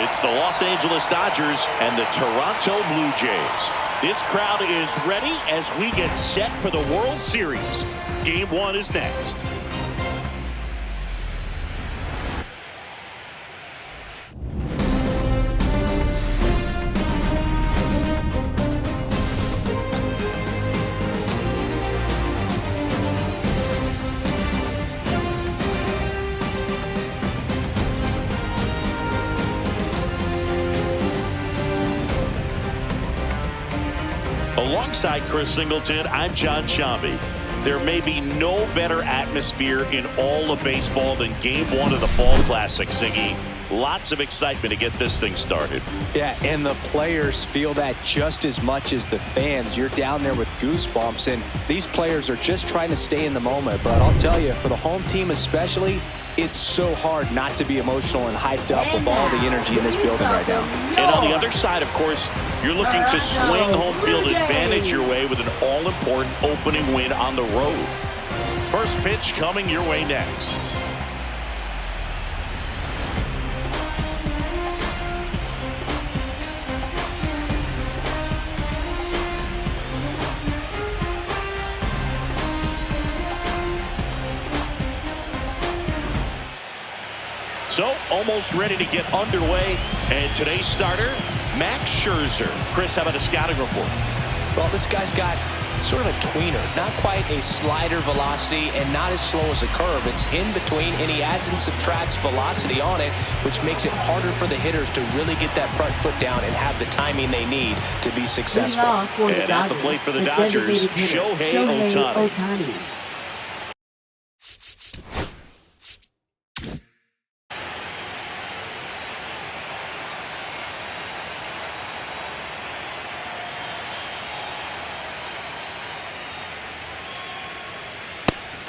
It's the Los Angeles Dodgers and the Toronto Blue Jays. This crowd is ready as we get set for the World Series. Game 1 is next. Alongside Chris Singleton, I'm John Shambi. There may be no better atmosphere in all of baseball than Game 1 of the Fall Classic, Siggy. Lots of excitement to get this thing started. Yeah, and the players feel that just as much as the fans. You're down there with goosebumps, and these players are just trying to stay in the moment. But I'll tell you, for the home team especially, it's so hard not to be emotional and hyped up with all the energy in this building right now. And on the other side, of course, you're looking to swing home field advantage your way with an all-important opening win on the road. First pitch coming your way next. So, almost ready to get underway. And today's starter, Max Scherzer. Chris, how about a scouting report? Well, this guy's got sort of a tweener. Not quite a slider velocity and not as slow as a curve. It's in between, and he adds and subtracts velocity on it, which makes it harder for the hitters to really get that front foot down and have the timing they need to be successful. And at the plate for the Dodgers, Shohei Ohtani.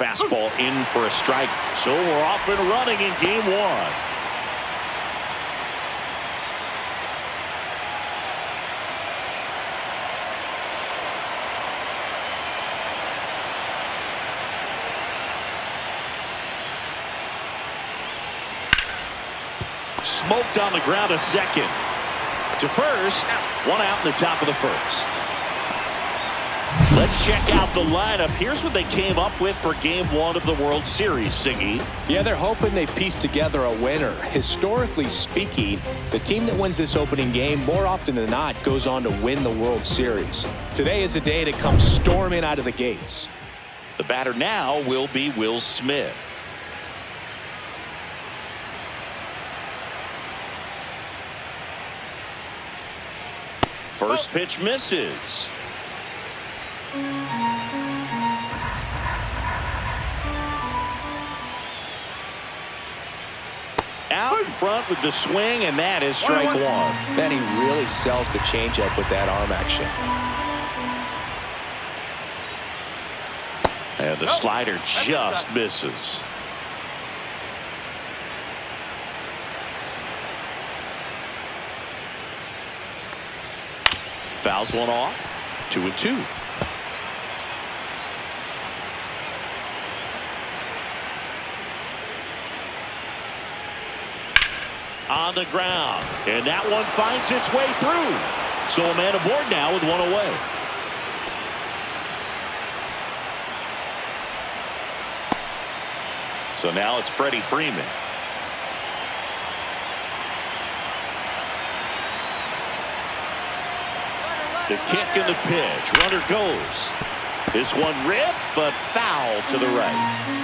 Fastball in for a strike. So we're off and running in Game 1. Smoked on the ground, a second. To first, one out in the top of the first. Let's check out the lineup. Here's what they came up with for Game 1 of the World Series, Siggy. Yeah, they're hoping they piece together a winner. Historically speaking, the team that wins this opening game more often than not goes on to win the World Series. Today is a day to come storming out of the gates. The batter now will be Will Smith. First pitch misses. Out in front with the swing, and that is strike one. Then he really sells the changeup with that arm action. And the slider just misses. Fouls one off. 2-2. On the ground, and that one finds its way through. So a man aboard now with one away. So now it's Freddie Freeman. The kick and the pitch. Runner goes. This one ripped, but foul to the right.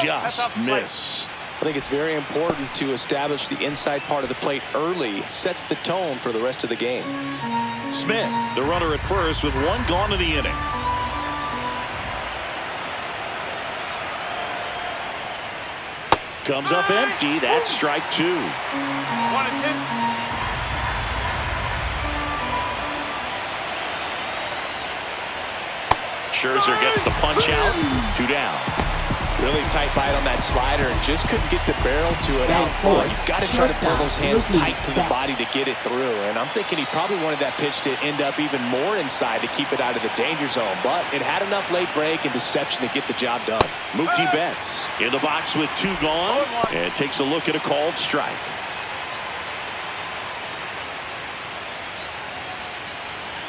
Just missed. I think it's very important to establish the inside part of the plate early. It sets the tone for the rest of the game. Smith, the runner at first with one gone in the inning. Comes up empty. That's strike 2. 1-2. Scherzer gets the punch out. 2 down. Really tight bite on that slider and just couldn't get the barrel to it out front. You've got to try to pull those hands tight to the body to get it through. And I'm thinking he probably wanted that pitch to end up even more inside to keep it out of the danger zone. But it had enough late break and deception to get the job done. Mookie Betts in the box with 2 gone and takes a look at a called strike.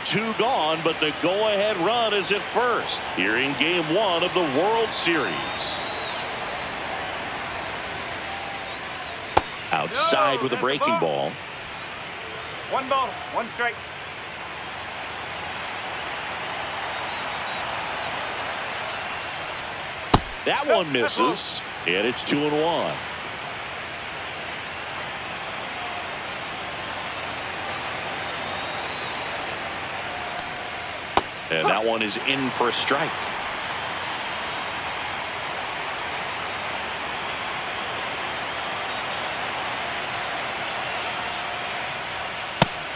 Two gone, but the go-ahead run is at first here in Game 1 of the World Series. Outside with a breaking ball. 1 ball, 1 strike. That one misses, and it's 2-1. And that one is in for a strike.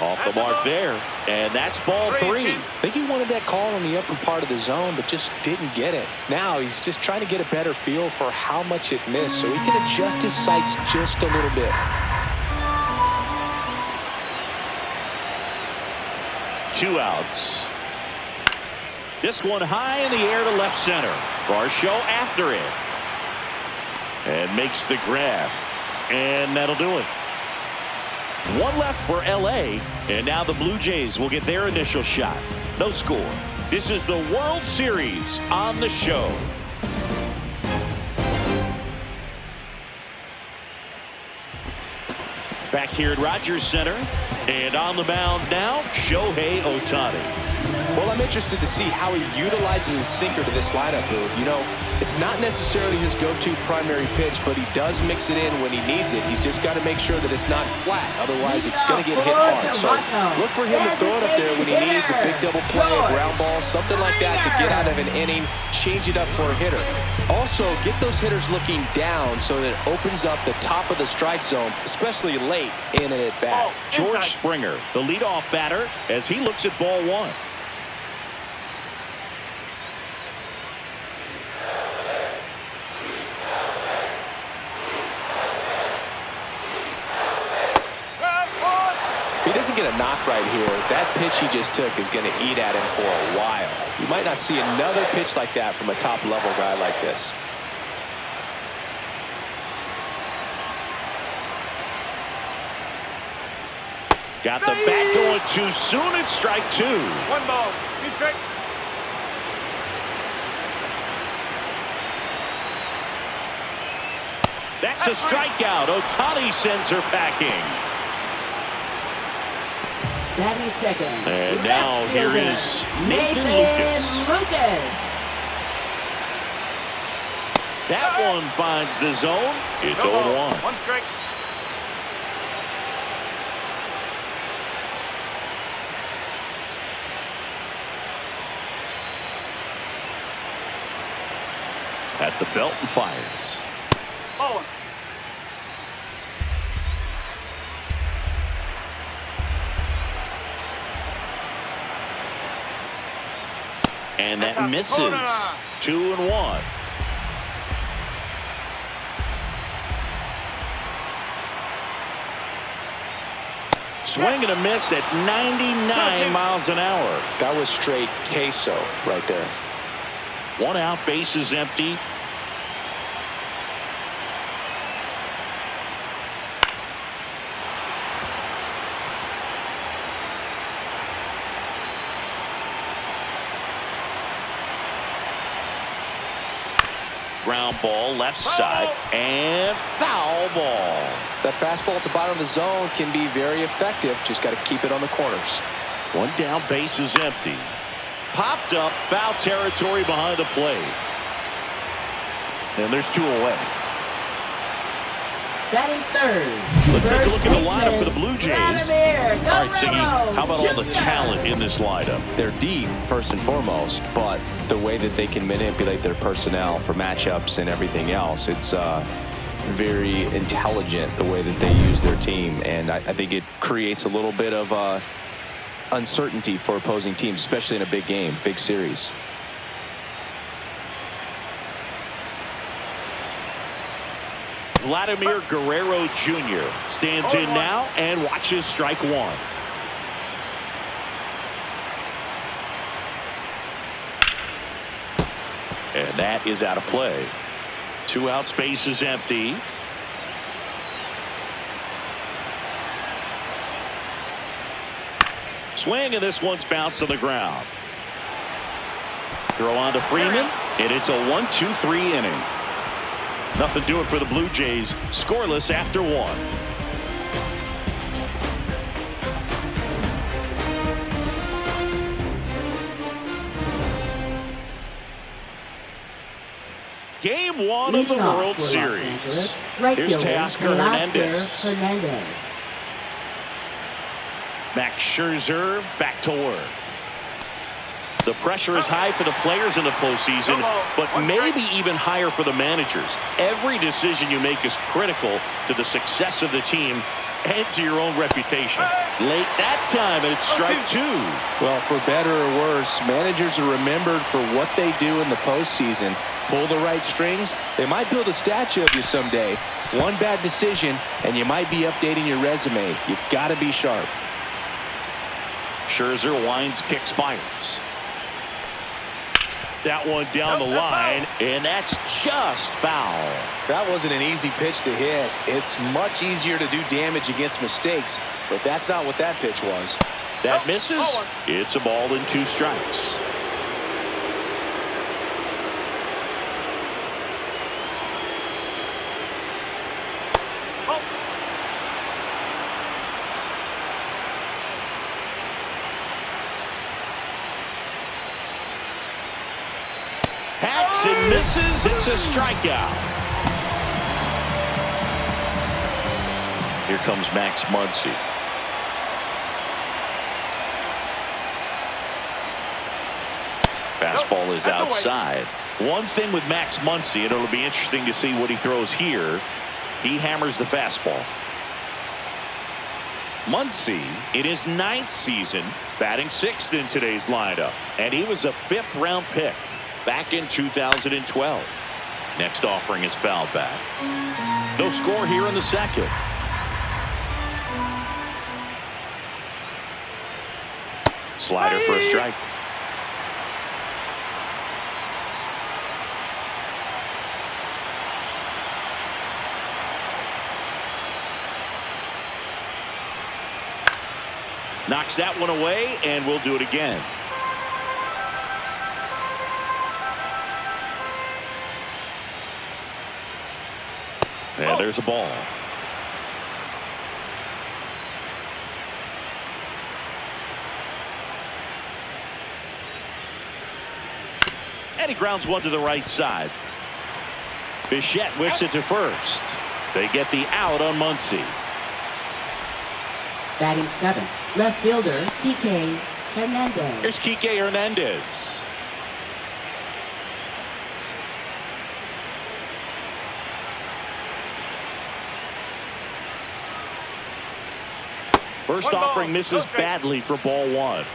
Off the mark there, and that's ball 3. I think he wanted that call in the upper part of the zone, but just didn't get it. Now he's just trying to get a better feel for how much it missed so he can adjust his sights just a little bit. 2 outs. This one high in the air to left center. Varsho after it. And makes the grab. And that'll do it. 1 left for LA. And now the Blue Jays will get their initial shot. No score. This is the World Series on the show. Back here at Rogers Center. And on the mound now, Shohei Ohtani. Well, I'm interested to see how he utilizes his sinker to this lineup, Boo. You know, it's not necessarily his go-to primary pitch, but he does mix it in when he needs it. He's just got to make sure that it's not flat. Otherwise, it's going to get hit hard. So look for him to throw it up there when he needs a big double play, a ground ball, something like that to get out of an inning, change it up for a hitter. Also, get those hitters looking down so that it opens up the top of the strike zone, especially late in an at-bat. George Springer, the leadoff batter, as he looks at ball 1. If he doesn't get a knock right here, that pitch he just took is going to eat at him for a while. You might not see another pitch like that from a top-level guy like this. Got the bat going too soon. It's strike 2. 1 ball, 2 strike. That's a strikeout. Ohtani sends her packing. Batting second. And now here is Nathan Lucas. That one finds the zone. It's 0-1. 1 strike. At the belt and fires. Oh. And that misses. 2-1. Swing and a miss at 99 miles an hour. That was straight queso right there. 1 out, bases empty. Ground ball left side and foul ball. That fastball at the bottom of the zone can be very effective. Just got to keep it on the corners. 1 down, bases empty. Popped up, foul territory behind the plate. And there's 2 away. Batting third. Let's take a look at the lineup for the Blue Jays. All right, Siggy, how about all the talent in this lineup? They're deep, first and foremost, but the way that they can manipulate their personnel for matchups and everything else, it's very intelligent the way that they use their team. And I think it creates a little bit of uncertainty for opposing teams, especially in a big game, big series. Vladimir Guerrero Jr. stands in now and watches strike one. And that is out of play. 2 outs, base is empty. Swing, and this one's bounced to the ground. Throw on to Freeman, and it's a 1-2-3 inning. Nothing doing for the Blue Jays. Scoreless after 1. Game 1 of the World Series. Here's Teoscar Hernandez. Max Scherzer back to work. The pressure is high for the players in the postseason, but maybe even higher for the managers. Every decision you make is critical to the success of the team and to your own reputation. Late that time, and it's strike 2. Well, for better or worse, managers are remembered for what they do in the postseason. Pull the right strings, they might build a statue of you someday. One bad decision, and you might be updating your resume. You gotta be sharp. Scherzer winds, kicks, fires. That one down the line, and that's just foul. That wasn't an easy pitch to hit. It's much easier to do damage against mistakes, but that's not what that pitch was. That misses. It's a ball and 2 strikes. Hacks and misses. It's a strikeout. Here comes Max Muncy. Fastball is outside. One thing with Max Muncy, and it'll be interesting to see what he throws here. He hammers the fastball. Muncy in his 9th season, batting 6th in today's lineup, and he was a 5th-round pick back in 2012. Next offering is fouled back. No score here in the 2nd. Slider for a strike. Knocks that one away, and we'll do it again. And there's a ball. And he grounds one to the right side. Bichette whips it to first. They get the out on Muncy. Batting 7, left fielder Kike Hernandez. Here's Kike Hernandez. First offering misses badly for ball 1.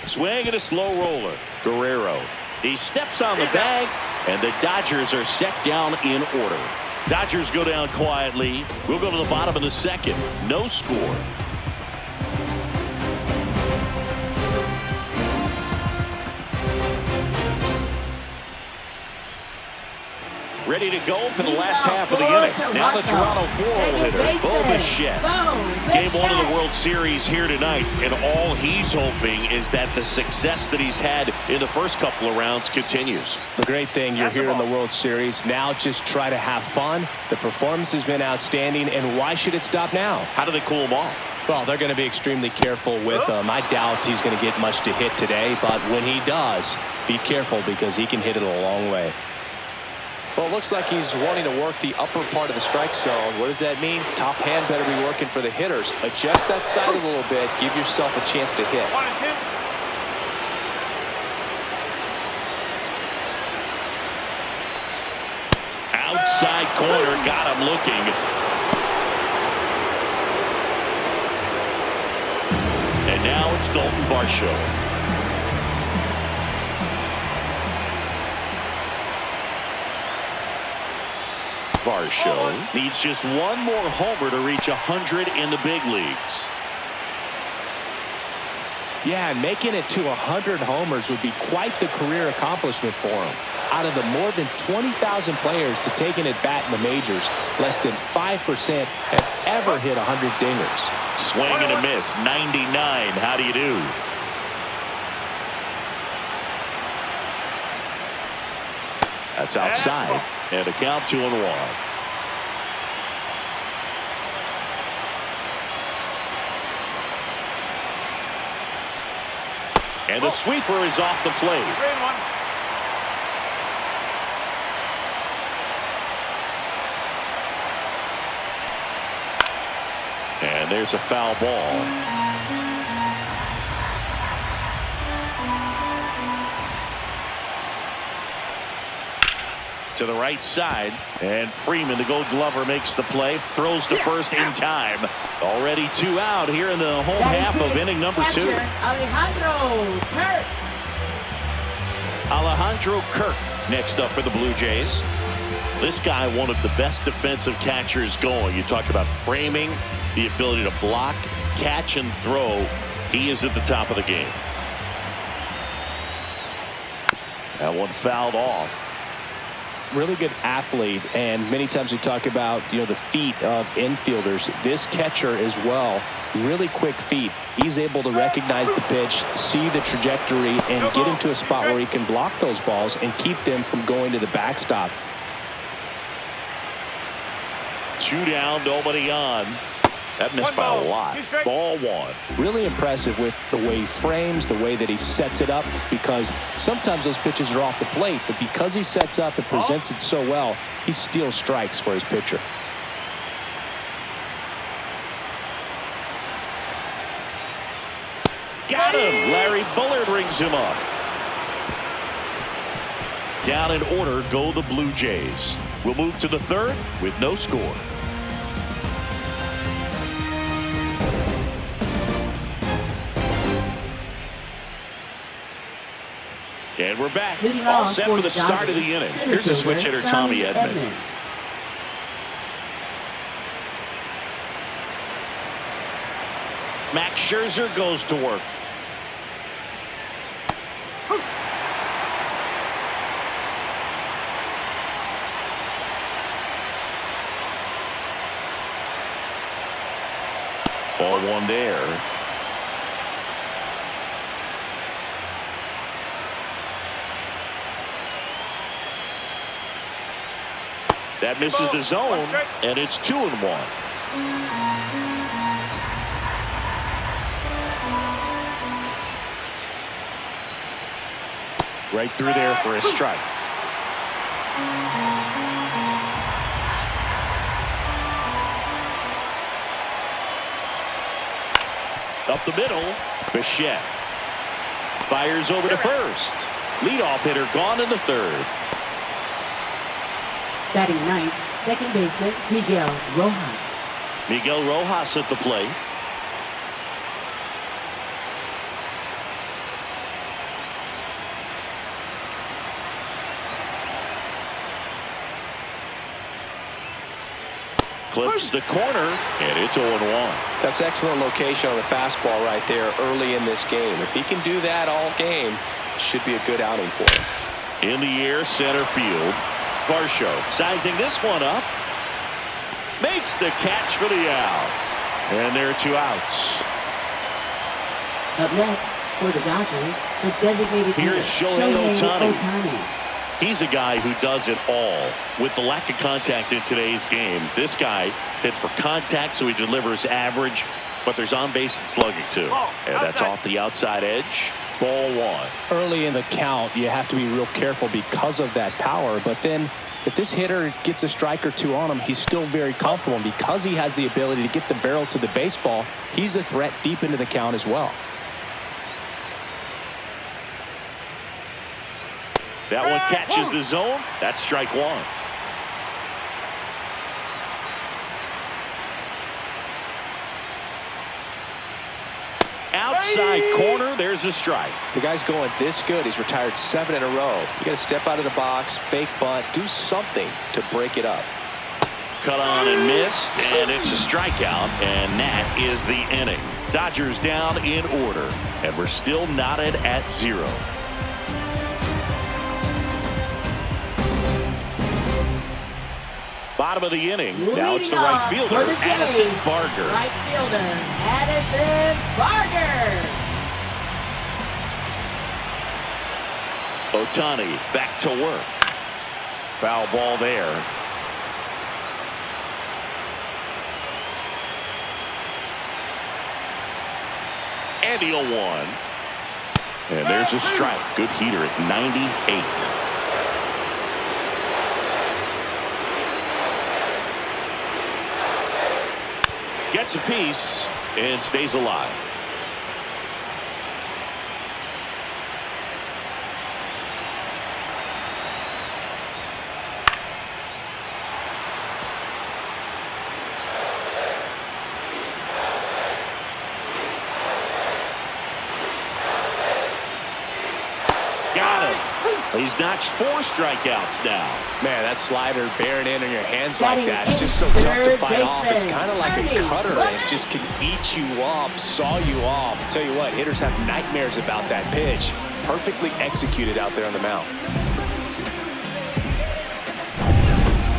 Swing and a slow roller. Guerrero. He steps on the bag, and the Dodgers are set down in order. Dodgers go down quietly. We'll go to the bottom of the 2nd. No score. Ready to go for the last half of the inning. Now the Toronto 4-hole hitter, Bo Bichette. Game 1 of the World Series here tonight, and all he's hoping is that the success that he's had in the first couple of rounds continues. The great thing, you're here in the World Series. Now just try to have fun. The performance has been outstanding, and why should it stop now? How do they cool him off? Well, they're going to be extremely careful with him. I doubt he's going to get much to hit today, but when he does, be careful because he can hit it a long way. Well, it looks like he's wanting to work the upper part of the strike zone. What does that mean? Top hand better be working for the hitters. Adjust that side a little bit. Give yourself a chance to hit. Outside corner, got him looking. And now it's Dalton Varsho. Varsho needs just one more homer to reach 100 in the big leagues. Yeah, and making it to 100 homers would be quite the career accomplishment for him. Out of the more than 20,000 players to take an at-bat in the majors, less than 5% have ever hit 100 dingers. Swing and a miss, 99. How do you do? That's outside, and a count 2-1. And the sweeper is off the plate. 3-1. And there's a foul ball. To the right side, and Freeman, the Gold Glover, makes the play, throws to first in time. Already 2 out here in the home half of inning number 2. Alejandro Kirk next up for the Blue Jays. This guy, one of the best defensive catchers going. You talk about framing, the ability to block, catch, and throw. He is at the top of the game. That one fouled off. Really good athlete, and many times we talk about the feet of infielders. This catcher as well, really quick feet. He's able to recognize the pitch, see the trajectory, and get into a spot where he can block those balls and keep them from going to the backstop. 2 down, nobody on. That missed by a lot. Ball 1. Really impressive with the way he frames, the way that he sets it up, because sometimes those pitches are off the plate, but because he sets up and presents it so well, he steals strikes for his pitcher. Got him. Larry Bullard rings him up. Down in order go the Blue Jays. We'll move to the 3rd with no score. And we're back, all set for the start of the inning. Here's the switch hitter, Tommy Edman. Max Scherzer goes to work. Ball 1 there. That misses the zone, and it's 2-1. Right through there for a strike. Up the middle, Bichette fires over to first. Leadoff hitter gone in the 3rd. Batting 9th, second baseman Miguel Rojas. Miguel Rojas at the plate. Clips the corner, and it's 0-1. That's excellent location on the fastball right there early in this game. If he can do that all game, it should be a good outing for him. In the air, center field. Varsho sizing this one up. Makes the catch for the out. And there are 2 outs. Up next, for the Dodgers, the designated Here's hitter, Shohei Ohtani. Ohtani. He's a guy who does it all. With the lack of contact in today's game, this guy hits for contact, so he delivers average, but there's on-base and slugging too. And that's off the outside edge. Ball 1. Early in the count, you have to be real careful because of that power, but then if this hitter gets a strike or 2 on him, he's still very comfortable, and because he has the ability to get the barrel to the baseball, he's a threat deep into the count as well. That one catches the zone. That's strike 1. Outside corner, there's a strike. The guy's going this good. He's retired 7 in a row. You got to step out of the box, fake bunt, do something to break it up. cut on and missed, and it's a strikeout, and that is the inning. Dodgers down in order, and we're still knotted at 0. Bottom of the inning. Now it's the right fielder, Addison Barger. Right fielder, Addison Barger. Ohtani back to work. Foul ball there. And the 0-1. And there's a strike. Good heater at 98. Gets a piece and stays alive. Got it. He's notched 4 strikeouts now. Man, that slider bearing in on your hands like that, it's just so tough to fight off. It's kind of like a cutter. It just can eat you up, saw you off. Tell you what, hitters have nightmares about that pitch. Perfectly executed out there on the mound.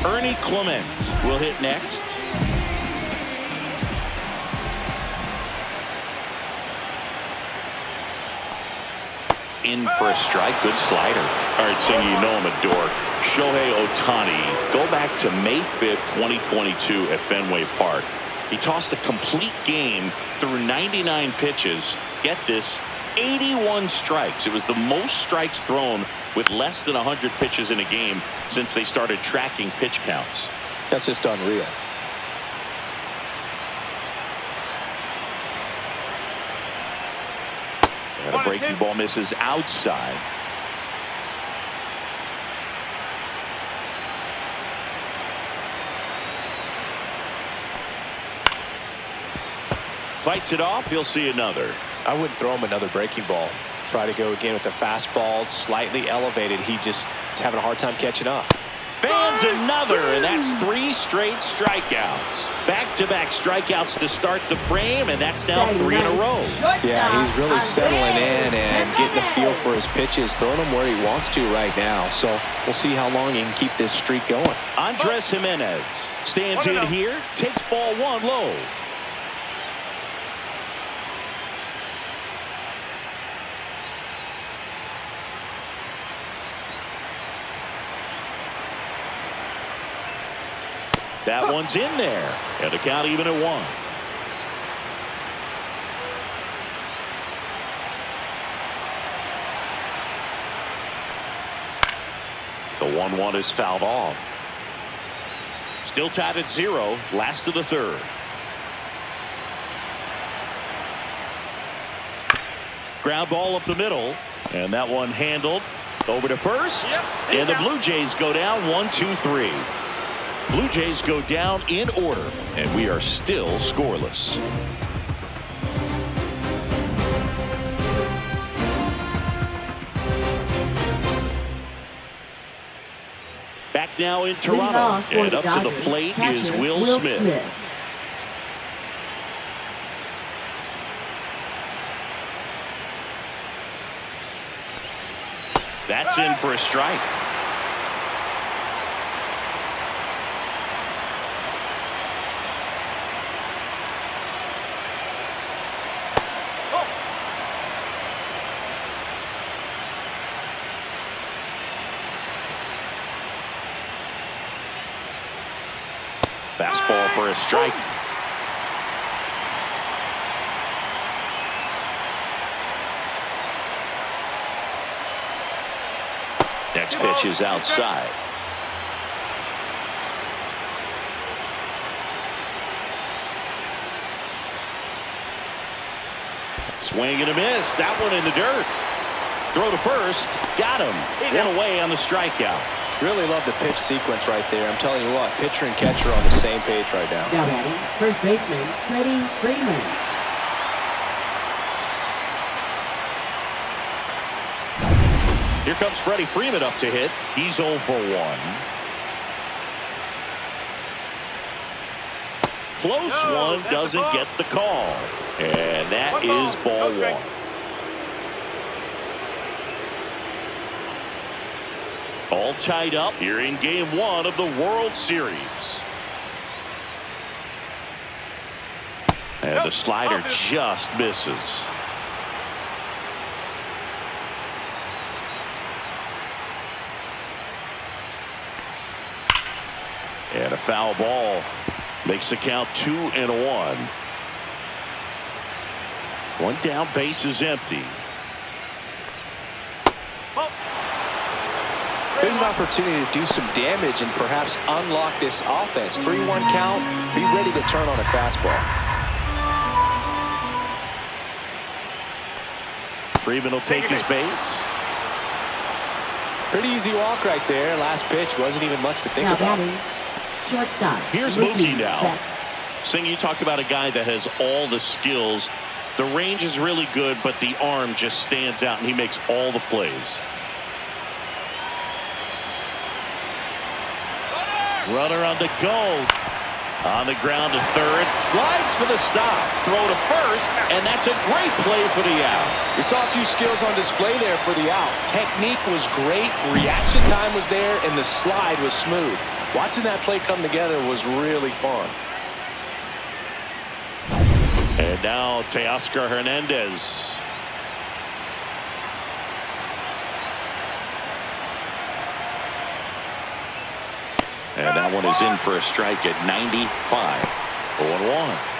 Ernie Clement will hit next. In for a strike. Good slider. All right, so you know him a dork. Shohei Ohtani. Go back to May 5th, 2022 at Fenway Park. He tossed a complete game through 99 pitches. Get this, 81 strikes. It was the most strikes thrown with less than 100 pitches in a game since they started tracking pitch counts. That's just unreal. And a breaking ball misses outside. Fights it off. He'll see another. I wouldn't throw him another breaking ball. Try to go again with the fastball, slightly elevated. He's having a hard time catching up. Fans another, and that's 3 straight strikeouts. Back-to-back strikeouts to start the frame, and that's now 3 in a row. Yeah, he's really settling in and getting a feel for his pitches, throwing them where he wants to right now. So we'll see how long he can keep this streak going. Andres Jimenez stands in here, takes ball 1 low. That one's in there, and the count even at 1. The 1-1 is fouled off. Still tied at 0, last of the 3rd. Ground ball up the middle, and that one handled over to first, and the Blue Jays go down 1-2-3. Blue Jays go down in order, and we are still scoreless. Back now in Toronto, and up to the plate is Will Smith. That's in for a strike. Fastball for a strike. Next pitch is outside. Swing and a miss. That one in the dirt. Throw to first. Got him. One away on the strikeout. Really love the pitch sequence right there. I'm telling you what, pitcher and catcher on the same page right now. Now batting, first baseman, Freddie Freeman. Here comes Freddie Freeman up to hit. He's 0 for 1. Close one, doesn't get the call. And that is ball one. All tied up here in game one of the World Series. And the slider just misses. And a foul ball makes the count 2-1. One down, base is empty. There's an opportunity to do some damage and perhaps unlock this offense. 3-1 count. Be ready to turn on a fastball. Freeman will take his base. Pretty easy walk right there. Last pitch wasn't even much to think about. Shortstop. Here's Mookie now. Singh, you talk about a guy that has all the skills. The range is really good, but the arm just stands out, and he makes all the plays. Runner on the go. On the ground to third. Slides for the stop. Throw to first, and that's a great play for the out. We saw a few skills on display there for the out. Technique was great. Reaction time was there, and the slide was smooth. Watching that play come together was really fun. And now Teoscar Hernandez. And that one is in for a strike at 95. 0-1.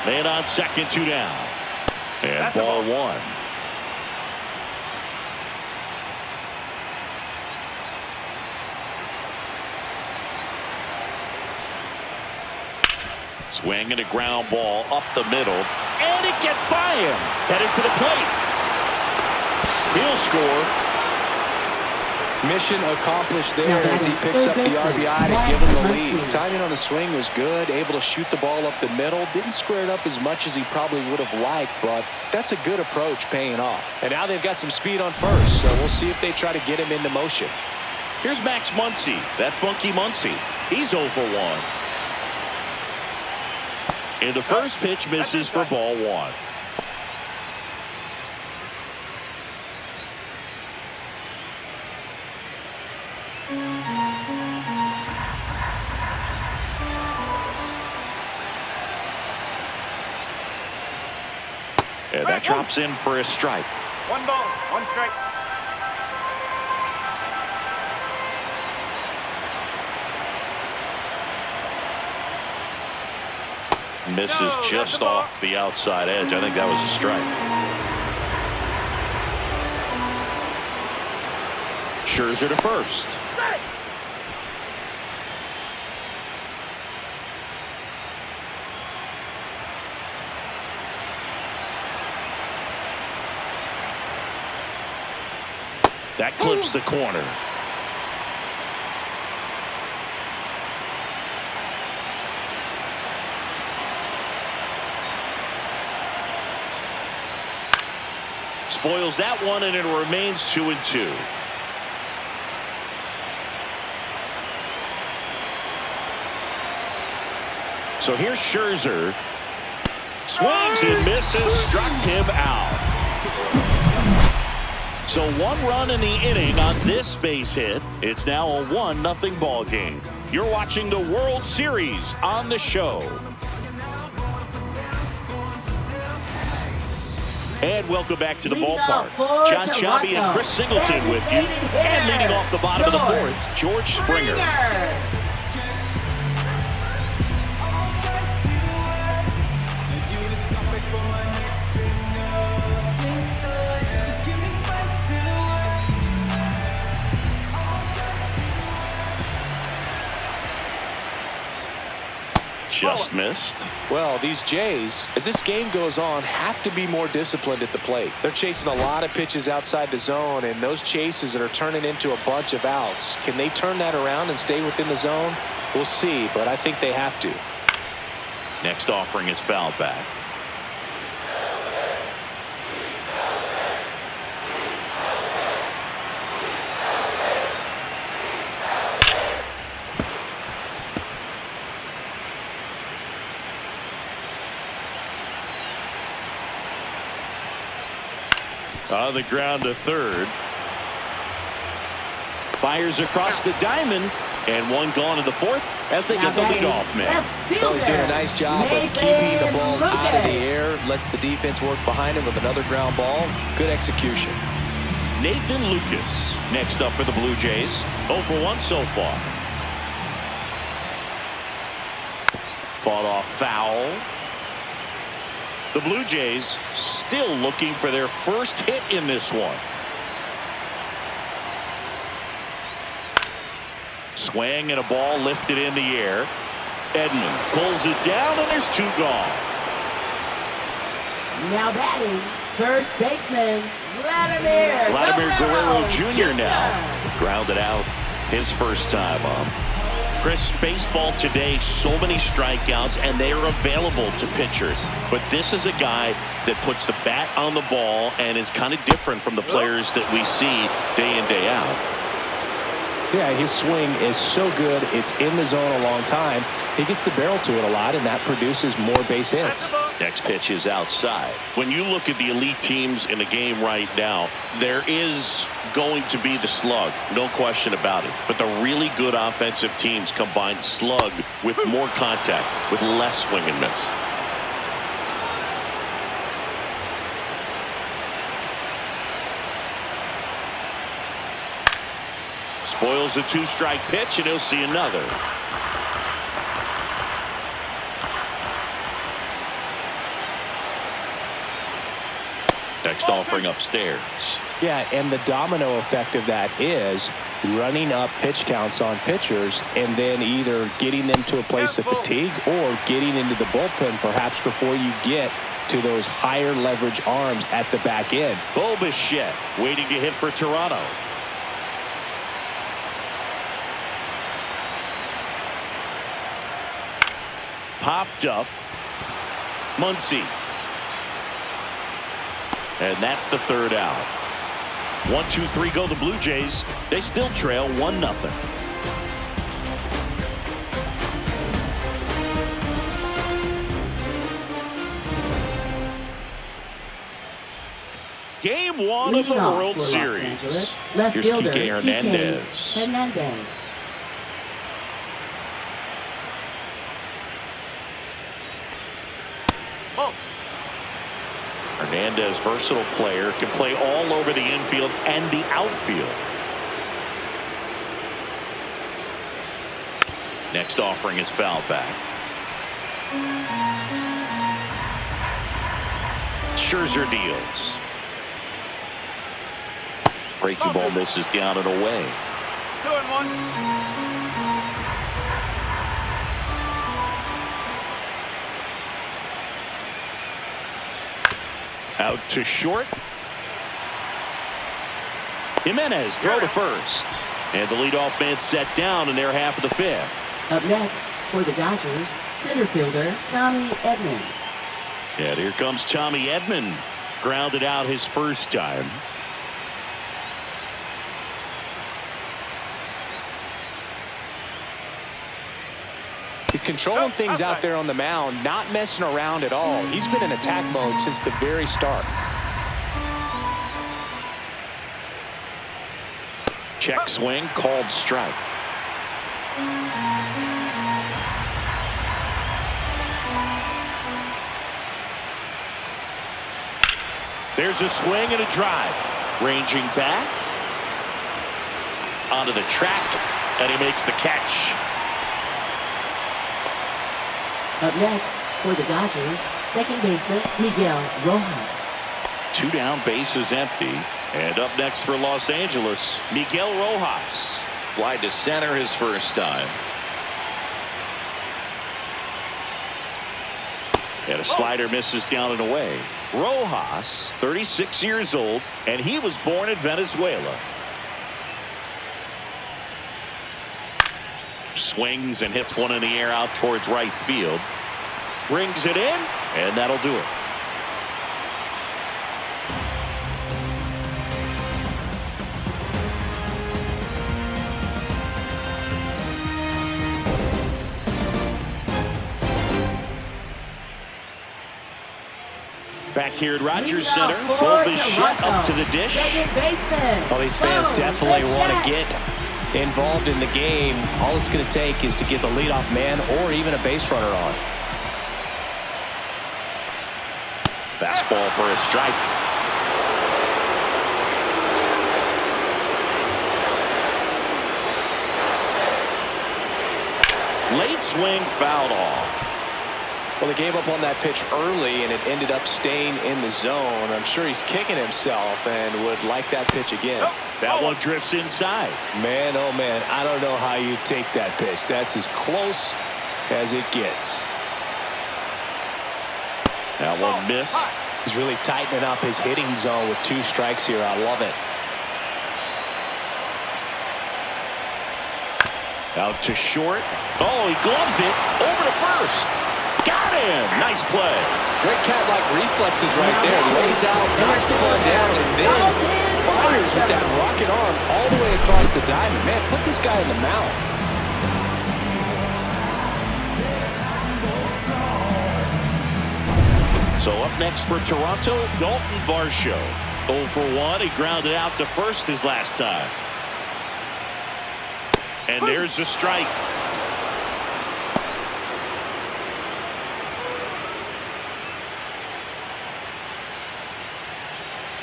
Man on second, 2 down. And ball one. Swing and a ground ball up the middle, and it gets by him. Headed for the plate. He'll score. Mission accomplished there as he picks up the RBI to give him the lead. Timing on the swing was good, able to shoot the ball up the middle. Didn't square it up as much as he probably would have liked, but that's a good approach paying off. And now they've got some speed on first, so we'll see if they try to get him into motion. Here's Max Muncy, that funky Muncy. He's 0 for 1. And the first pitch misses for ball one. And that drops in for a strike. 1 ball, 1 strike. Misses just off the outside edge. I think that was a strike. Scherzer to first. That clips the corner. Spoils that one, and it remains 2-2. So here's Scherzer. Swings and misses, struck him out. So 1 run in the inning on this base hit. It's now a 1-0 ball game. You're watching the World Series on the show. And welcome back to the ballpark. John Chambi and Chris Singleton with you. And leading off the bottom of the fourth, George Springer. Just missed. Well, these Jays, as this game goes on, have to be more disciplined at the plate. They're chasing a lot of pitches outside the zone, and those chases are turning into a bunch of outs. Can they turn that around and stay within the zone? We'll see, but I think they have to. Next offering is fouled back. On the ground to third. Fires across the diamond. And one gone in the fourth as they get the leadoff man. Well, he's doing a nice job of keeping the ball out of the air. Lets the defense work behind him with another ground ball. Good execution. Nathan Lucas next up for the Blue Jays. 0 for 1 so far. Fought off foul. The Blue Jays still looking for their first hit in this one. Swing and a ball lifted in the air. Edman pulls it down and there's 2 gone. Now batting, first baseman, Vladimir Guerrero Jr. now. Grounded out his first time up. Chris, baseball today, so many strikeouts, and they are available to pitchers. But this is a guy that puts the bat on the ball and is kind of different from the players that we see day in, day out. Yeah, his swing is so good. It's in the zone a long time. He gets the barrel to it a lot, and that produces more base hits. Next pitch is outside. When you look at the elite teams in the game right now, there is going to be the slug, no question about it. But the really good offensive teams combine slug with more contact, with less swing and miss. Spoils the 2-strike pitch, and he'll see another. Next offering upstairs. Yeah, and the domino effect of that is running up pitch counts on pitchers and then either getting them to a place of fatigue or getting into the bullpen perhaps before you get to those higher leverage arms at the back end. Bo Bichette waiting to hit for Toronto. Popped up. Muncy. And that's the 3rd out. 1, 2, 3 go the Blue Jays. They still trail 1-0. Game 1 of the World Series. Here's Kike Hernandez. Hernandez, versatile player, can play all over the infield and the outfield. Next offering is foul back. Scherzer deals. Breaking ball misses down and away. 2-1. Out to short. Jimenez throw to first. And the leadoff man set down in their half of the 5th. Up next for the Dodgers, center fielder Tommy Edman. And here comes Tommy Edman. Grounded out his first time. He's controlling things out there on the mound, not messing around at all. He's been in attack mode since the very start. Check swing, called strike. There's a swing and a drive. Ranging back. Onto the track, and he makes the catch. Up next for the Dodgers, second baseman Miguel Rojas. 2 down, bases empty. And up next for Los Angeles, Miguel Rojas. Fly to center his first time. And a slider misses down and away. Rojas, 36 years old, and he was born in Venezuela. Swings and hits one in the air out towards right field. Brings it in, and that'll do it. Back here at Rogers Center, Bo Bichette up to the dish. Second baseman. Well, these fans Bo definitely want to Bichette. get involved in the game. All it's going to take is to get the leadoff man or even a base runner on. Fastball for a strike. Late swing, fouled off. Well, they gave up on that pitch early, and it ended up staying in the zone. I'm sure he's kicking himself and would like that pitch again. That one drifts inside. Man, oh man, I don't know how you take that pitch. That's as close as it gets. That one missed. He's really tightening up his hitting zone with 2 strikes here. I love it. Out to short. Oh, he gloves it over to first. Got him. Nice play. Great cat-like reflexes right there. Lays out, knocks the ball down, and then fires with that rocket arm all the way across the diamond. Man, put this guy in the mound. So up next for Toronto, Dalton Varsho. 0 for 1. He grounded out to first his last time. And there's the strike.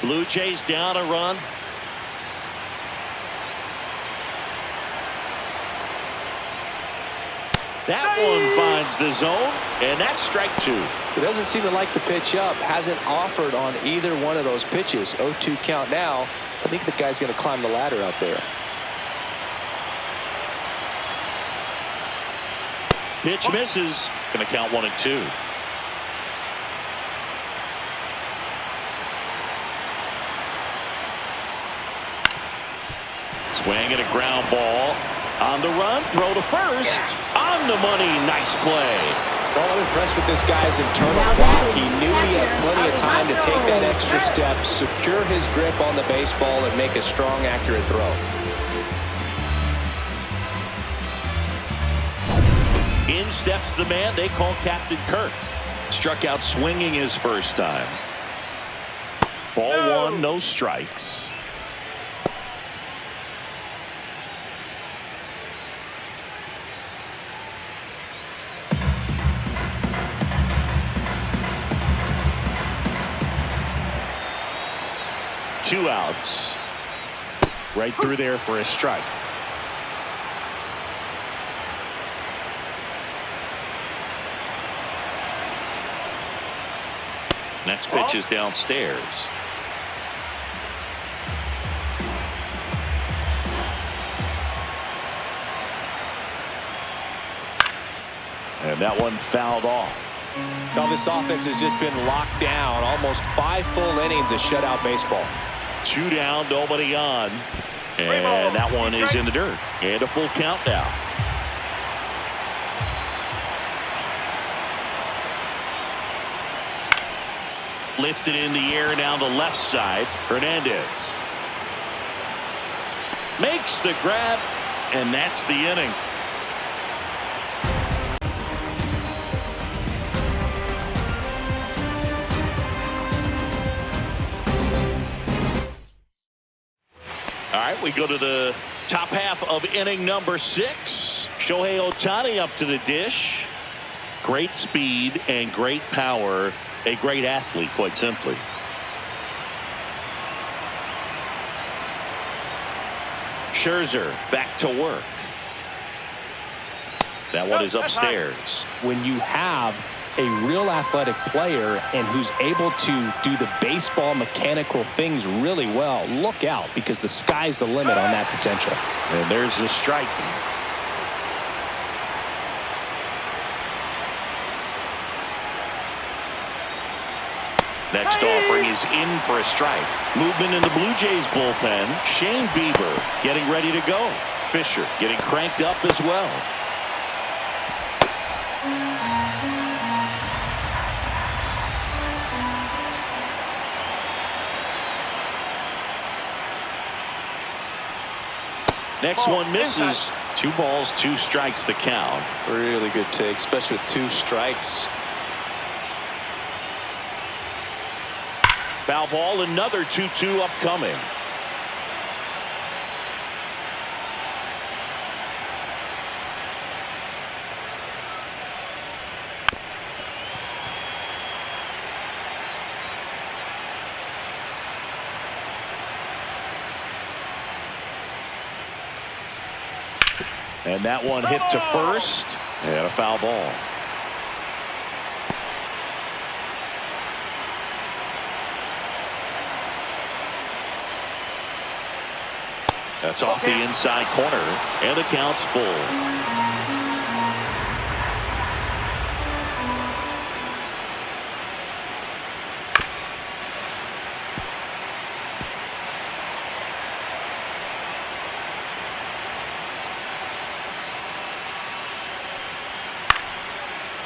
Blue Jays down a run. That one finds the zone, and that's strike 2. He doesn't seem to like the pitch up. Hasn't offered on either one of those pitches. 0-2 count now. I think the guy's going to climb the ladder out there. Pitch misses. Going to count 1 and 2. Swing and a ground ball. On the run, throw to first. On the money, nice play. Well, I'm impressed with this guy's internal clock. He knew he had plenty of time to take that extra step, secure his grip on the baseball, and make a strong, accurate throw. In steps the man they call Captain Kirk. Struck out swinging his first time. Ball 1, no strikes. Two outs. Right through there for a strike. Next pitch is downstairs. And that one fouled off. Now this offense has just been locked down. Almost 5 full innings of shutout baseball. 2 down, nobody on. And that one is in the dirt. And a full count now. Lifted in the air down the left side. Hernandez makes the grab, and that's the inning. All right, we go to the top half of inning number 6. Shohei Ohtani up to the dish. Great speed and great power. A great athlete, quite simply. Scherzer back to work. That one is upstairs. When you have a real athletic player and who's able to do the baseball mechanical things really well, look out, because the sky's the limit on that potential. And there's the strike. Next offering is in for a strike. Movement in the Blue Jays bullpen. Shane Bieber getting ready to go. Fisher getting cranked up as well. Next one misses. 2 balls, 2 strikes the count. Really good take, especially with 2 strikes. Foul ball, another 2-2 upcoming. And that one hit to first, and a foul ball. That's off the inside corner, and the count's full.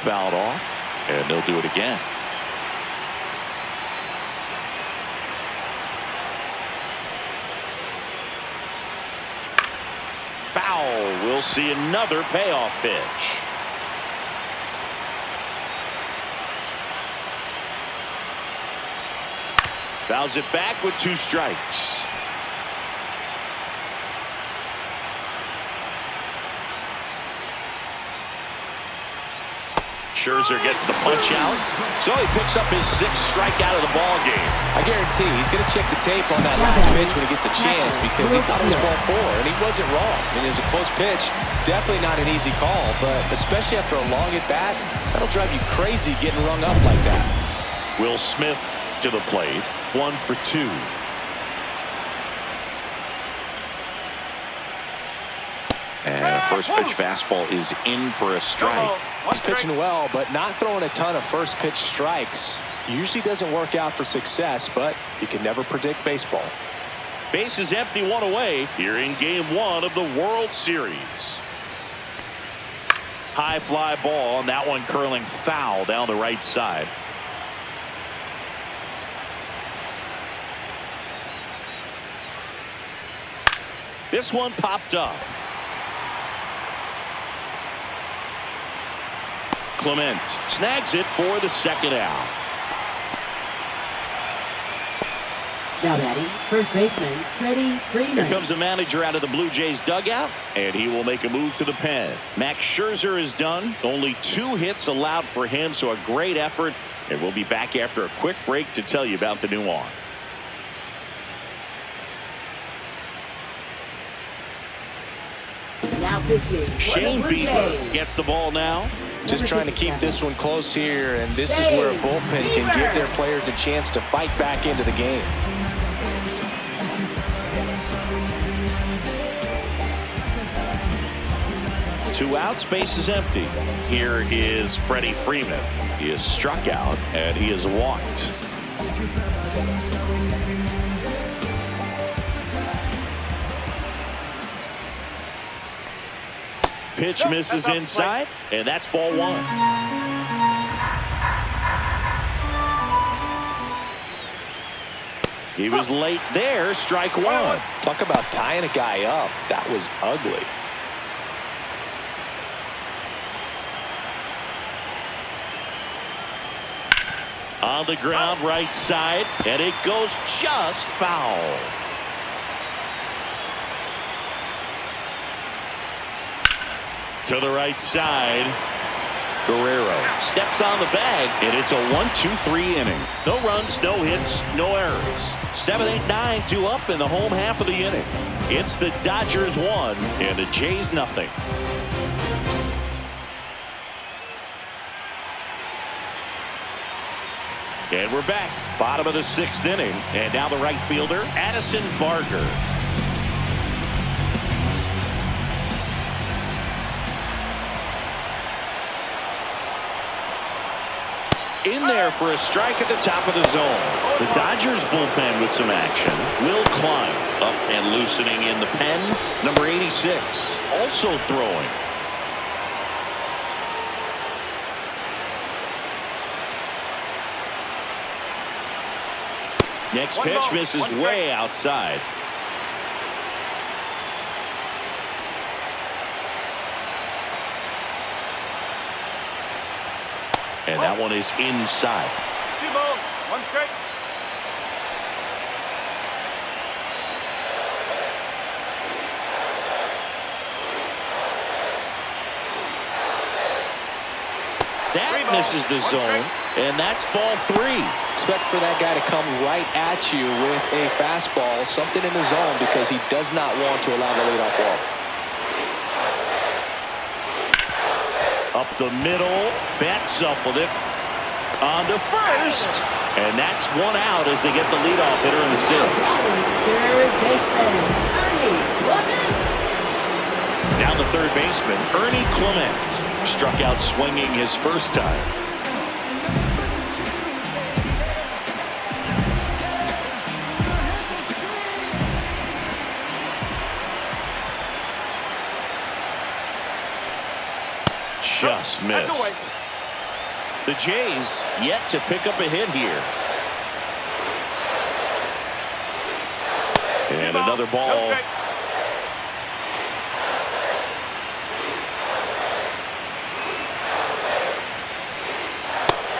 Fouled off, and they'll do it again. Foul. We'll see another payoff pitch. Fouls it back with 2 strikes. Scherzer gets the punch out, so he picks up his 6th strikeout of the ball game. I guarantee he's going to check the tape on that last pitch when he gets a chance because he thought it was ball 4, and he wasn't wrong. I mean, it was a close pitch. Definitely not an easy call, but especially after a long at-bat, that'll drive you crazy getting rung up like that. Will Smith to the plate, 1 for 2. And a first pitch fastball is in for a strike. He's pitching well, but not throwing a ton of first pitch strikes. Usually doesn't work out for success, but you can never predict baseball. Base is empty, 1 away here in game 1 of the World Series. High fly ball, and that one curling foul down the right side. This one popped up. Clement snags it for the 2nd out. Now batting, first baseman, Freddie Freeman. Here comes the manager out of the Blue Jays dugout, and he will make a move to the pen. Max Scherzer is done. Only 2 hits allowed for him, so a great effort. And we'll be back after a quick break to tell you about the new arm. Now pitching. Shane Bieber gets the ball now. Just trying to keep this one close here, and this is where a bullpen can give their players a chance to fight back into the game. Two outs, base is empty. Here is Freddie Freeman. He is struck out, and he is walked. Pitch misses inside, and that's ball 1. He was late there, strike 1. Talk about tying a guy up. That was ugly. On the ground, right side, and it goes just foul. To the right side, Guerrero steps on the bag, and it's a 1-2-3 inning. No runs, no hits, no errors. 7, 8, 9 due up in the home half of the inning. It's the Dodgers 1 and the Jays nothing. And we're back, bottom of the 6th inning, and now the right fielder, Addison Barger. In there for a strike at the top of the zone. The Dodgers bullpen with some action. Will Klein up and loosening in the pen. Number 86 also throwing. Next pitch misses way outside. And that one is inside. 2 balls, 1 strike. That misses the zone, and that's ball 3. Expect for that guy to come right at you with a fastball, something in the zone, because he does not want to allow the leadoff walk. Up the middle, bats up with it. On to first, and that's one out as they get the leadoff hitter in the 6th. Third baseman, Ernie Clement. Down the third baseman, Ernie Clement struck out swinging his first time. Just missed. The Jays yet to pick up a hit here. And another ball.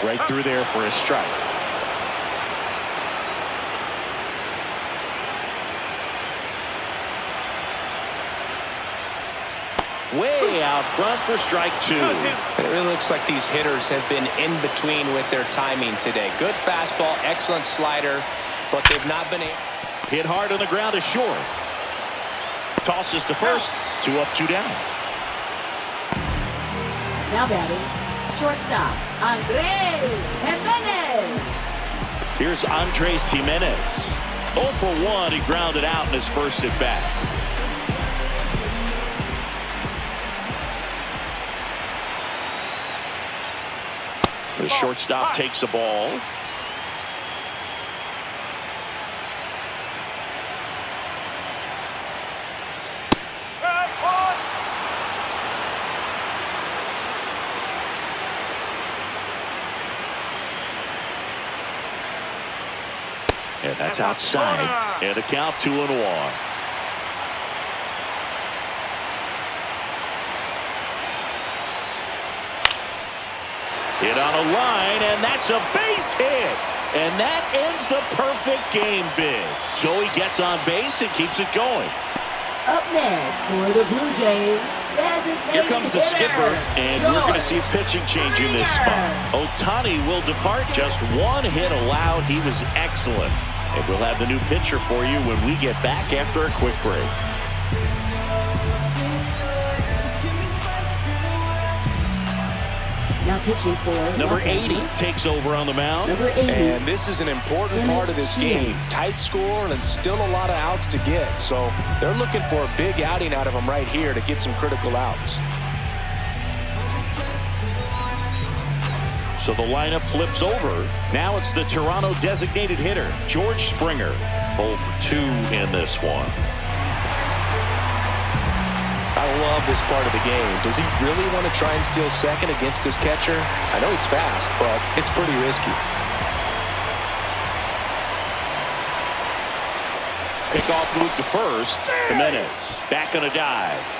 Right through there for a strike. Way out front for strike 2. It really looks like these hitters have been in between with their timing today. Good fastball, excellent slider, but they've not been able. Hit hard on the ground is short. Tosses to first. 2 up, 2 down. Now batting, shortstop, Andres Jimenez. Here's Andres Jimenez. 0 for 1. He grounded out in his first at bat. The shortstop takes the ball. And that's outside. And a count 2-1. Hit on a line, and that's a base hit. And that ends the perfect game big. Joey gets on base and keeps it going. Up next for the Blue Jays, here comes the skipper, and we're going to see a pitching change in this spot. Ohtani will depart. Just 1 hit allowed. He was excellent. And we'll have the new pitcher for you when we get back after a quick break. Now pitching for number 80 takes over on the mound. Number 80. And this is an important part of this game. Tight score and still a lot of outs to get. So they're looking for a big outing out of him right here to get some critical outs. So the lineup flips over. Now it's the Toronto designated hitter, George Springer. 0 for 2 in this one. I love this part of the game. Does he really want to try and steal second against this catcher? I know he's fast, but it's pretty risky. Pickoff move to first. Jimenez back on a dive.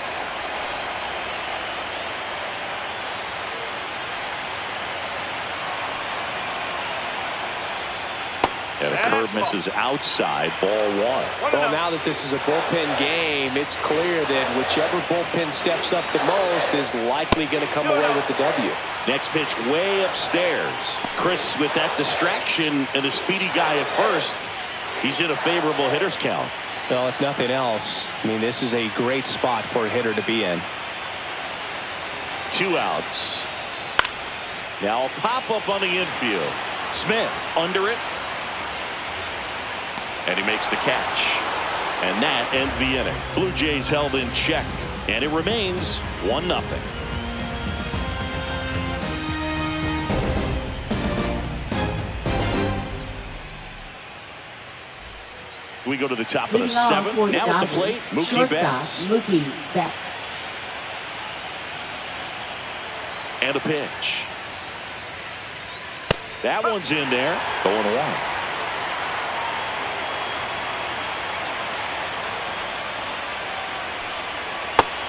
And a curve misses outside, ball 1. Well, now that this is a bullpen game, it's clear that whichever bullpen steps up the most is likely going to come away with the W. Next pitch way upstairs. Chris with that distraction and a speedy guy at first. He's in a favorable hitter's count. Well, if nothing else, I mean, this is a great spot for a hitter to be in. 2 outs. Now a pop-up on the infield. Smith under it. And he makes the catch. And that ends the inning. Blue Jays held in check. And it remains 1-0. We go to the top of the 7th. Now at the plate, Mookie Betts. Mookie Betts. And a pitch. That one's in there. 0-1.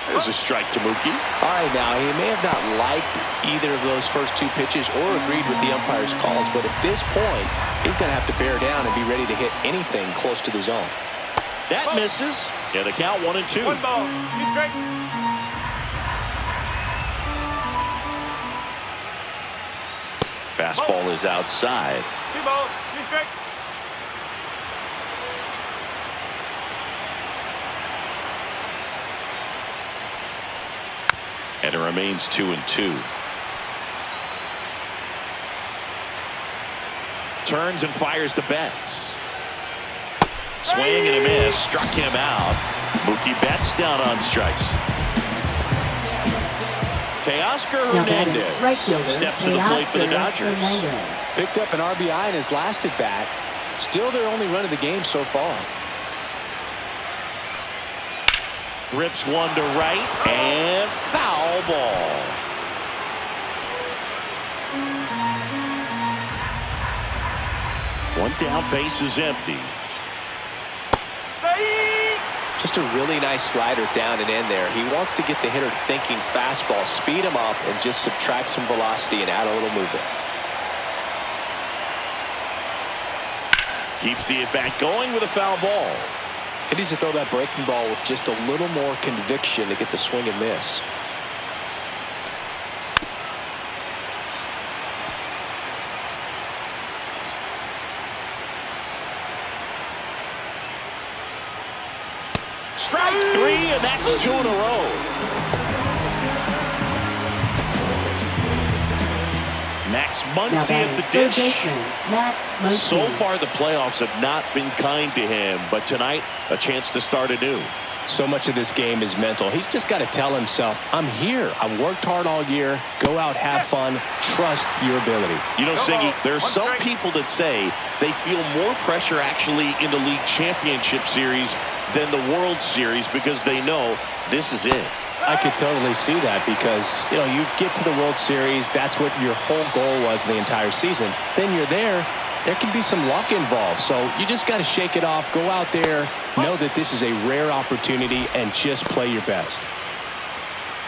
There's a strike to Mookie. All right, now, he may have not liked either of those first 2 pitches or agreed with the umpire's calls, but at this point, he's going to have to bear down and be ready to hit anything close to the zone. That misses. Yeah, the count 1-2. 1 ball. 2 strike. Fastball is outside. 2 balls, 2 strikes. And it remains 2-2. Turns and fires the Betts. Swing and a miss. Struck him out. Mookie Betts down on strikes. Teoscar Hernandez right fielder, steps to the plate for the Dodgers. Picked up an RBI in his last at bat. Still their only run of the game so far. Rips one to right and foul ball. One down, base is empty. Just a really nice slider down and in there. He wants to get the hitter thinking fastball, speed him up, and just subtract some velocity and add a little movement. Keeps the at-bat going with a foul ball. He needs to throw that breaking ball with just a little more conviction to get the swing and miss. Strike 3, and that's 2 in a row. Max Muncy at the dish. So far, the playoffs have not been kind to him, but tonight, a chance to start anew. So much of this game is mental. He's just got to tell himself, I'm here. I've worked hard all year. Go out, have fun. Trust your ability. You know, Singy, there are some people that say they feel more pressure actually in the league championship series than the World Series because they know this is it. I could totally see that because, you know, you get to the World Series, that's what your whole goal was the entire season. Then you're there can be some luck involved. So you just got to shake it off, go out there, know that this is a rare opportunity, and just play your best.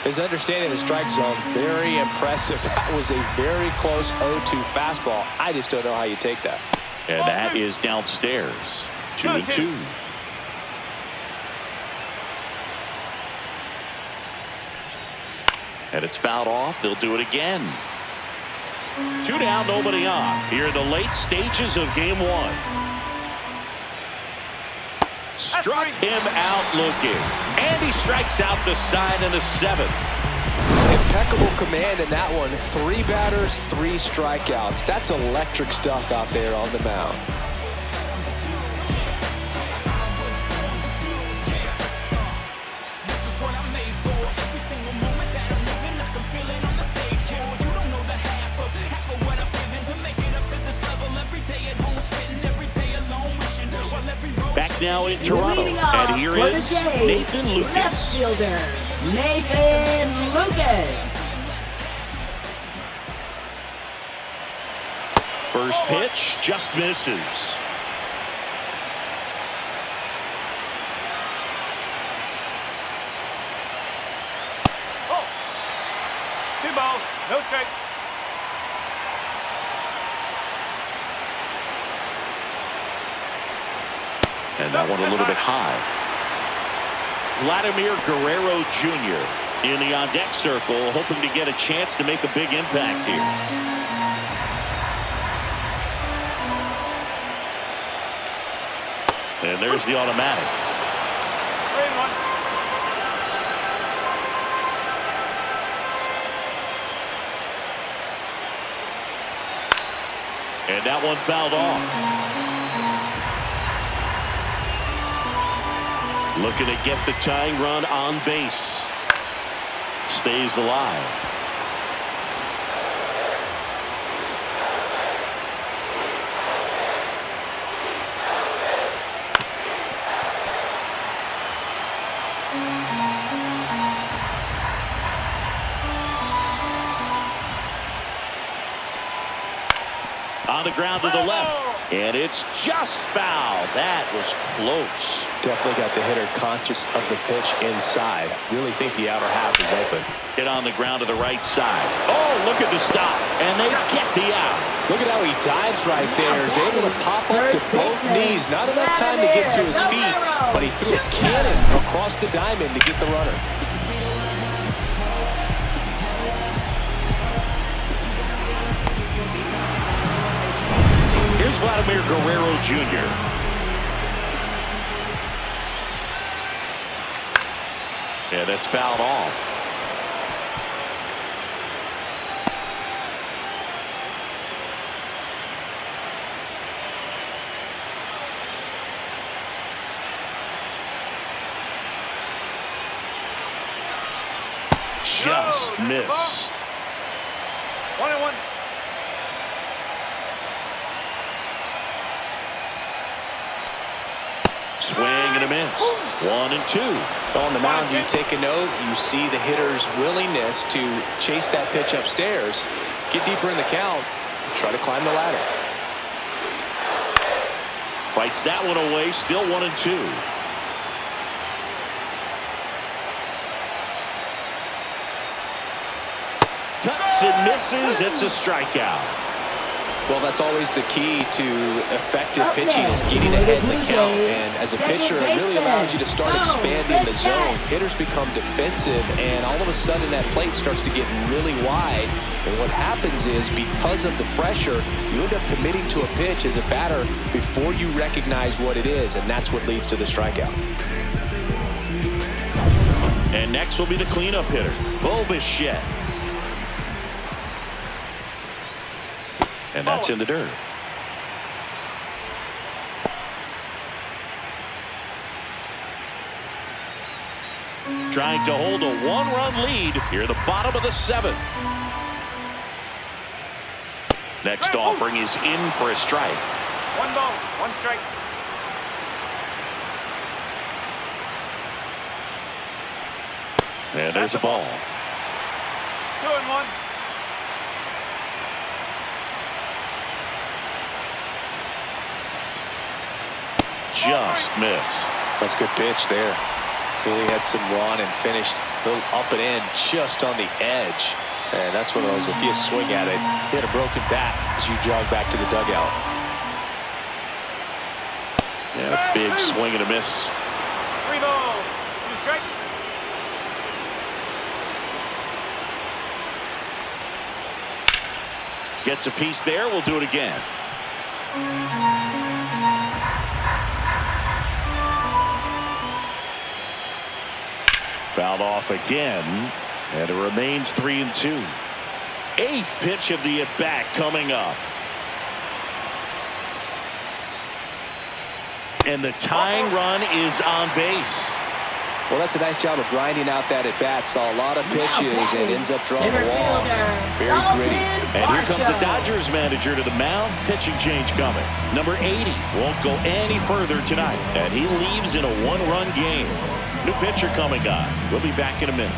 His understanding of the strike zone, very impressive. That was a very close 0-2 fastball. I just don't know how you take that. And that is downstairs. 2-2. And it's fouled off. They'll do it again. 2 down, nobody on. Here in the late stages of game 1. Struck him out looking. And he strikes out the side in the 7th. Impeccable command in that one. 3 batters, 3 strikeouts. That's electric stuff out there on the mound. Back now in Toronto, and here is Nathan Lucas. Left fielder, Nathan Lucas. First pitch just misses. Oh. 2 balls, no strikes. And that one a little bit high. Vladimir Guerrero Jr. in the on-deck circle, hoping to get a chance to make a big impact here. And there's the automatic. 3-1. And that one fouled off. Looking to get the tying run on base. Stays alive. On the ground to the left, and it's just foul. That was close. Definitely got the hitter conscious of the pitch inside. Really think the outer half is open. Hit on the ground to the right side. Oh, look at the stop, and they get the out. Look at how he dives right there. He's able to pop up to both knees. Not enough time to get to his feet, but he threw a cannon across the diamond to get the runner. Here's Vladimir Guerrero Jr. And that's fouled off. Just missed. 1-1. Swing and a miss. 1-2. On the mound, you take a note. You see the hitter's willingness to chase that pitch upstairs, get deeper in the count, try to climb the ladder. Fights that one away. Still 1-2. Cuts and misses. It's a strikeout. Well, that's always the key to effective pitching is getting ahead in the count. And as a pitcher, it really allows you to start expanding the zone. Hitters become defensive, and all of a sudden that plate starts to get really wide. And what happens is, because of the pressure, you end up committing to a pitch as a batter before you recognize what it is, and that's what leads to the strikeout. And next will be the cleanup hitter, Bo Bichette. And that's in the dirt. Trying to hold a one-run lead here at the bottom of the seventh. Next offering is in for a strike. 1 ball, 1 strike. And there's a ball. 2-1. Just missed. That's a good pitch there. Really had some run and finished a little up and in just on the edge. And that's one of those, if you swing at it, hit a broken bat as you jog back to the dugout. Yeah, big swing and a miss. 3 ball, 2 strike. Gets a piece there. We'll do it again. Fouled off again, and it remains 3-2. 8th pitch of the at-bat coming up. And the tying run is on base. Well, that's a nice job of grinding out that at-bat. Saw a lot of pitches and ends up drawing a walk. Very gritty. And here comes the Dodgers manager to the mound. Pitching change coming. Number 80 won't go any further tonight, and he leaves in a one-run game. New pitcher coming on. We'll be back in a minute.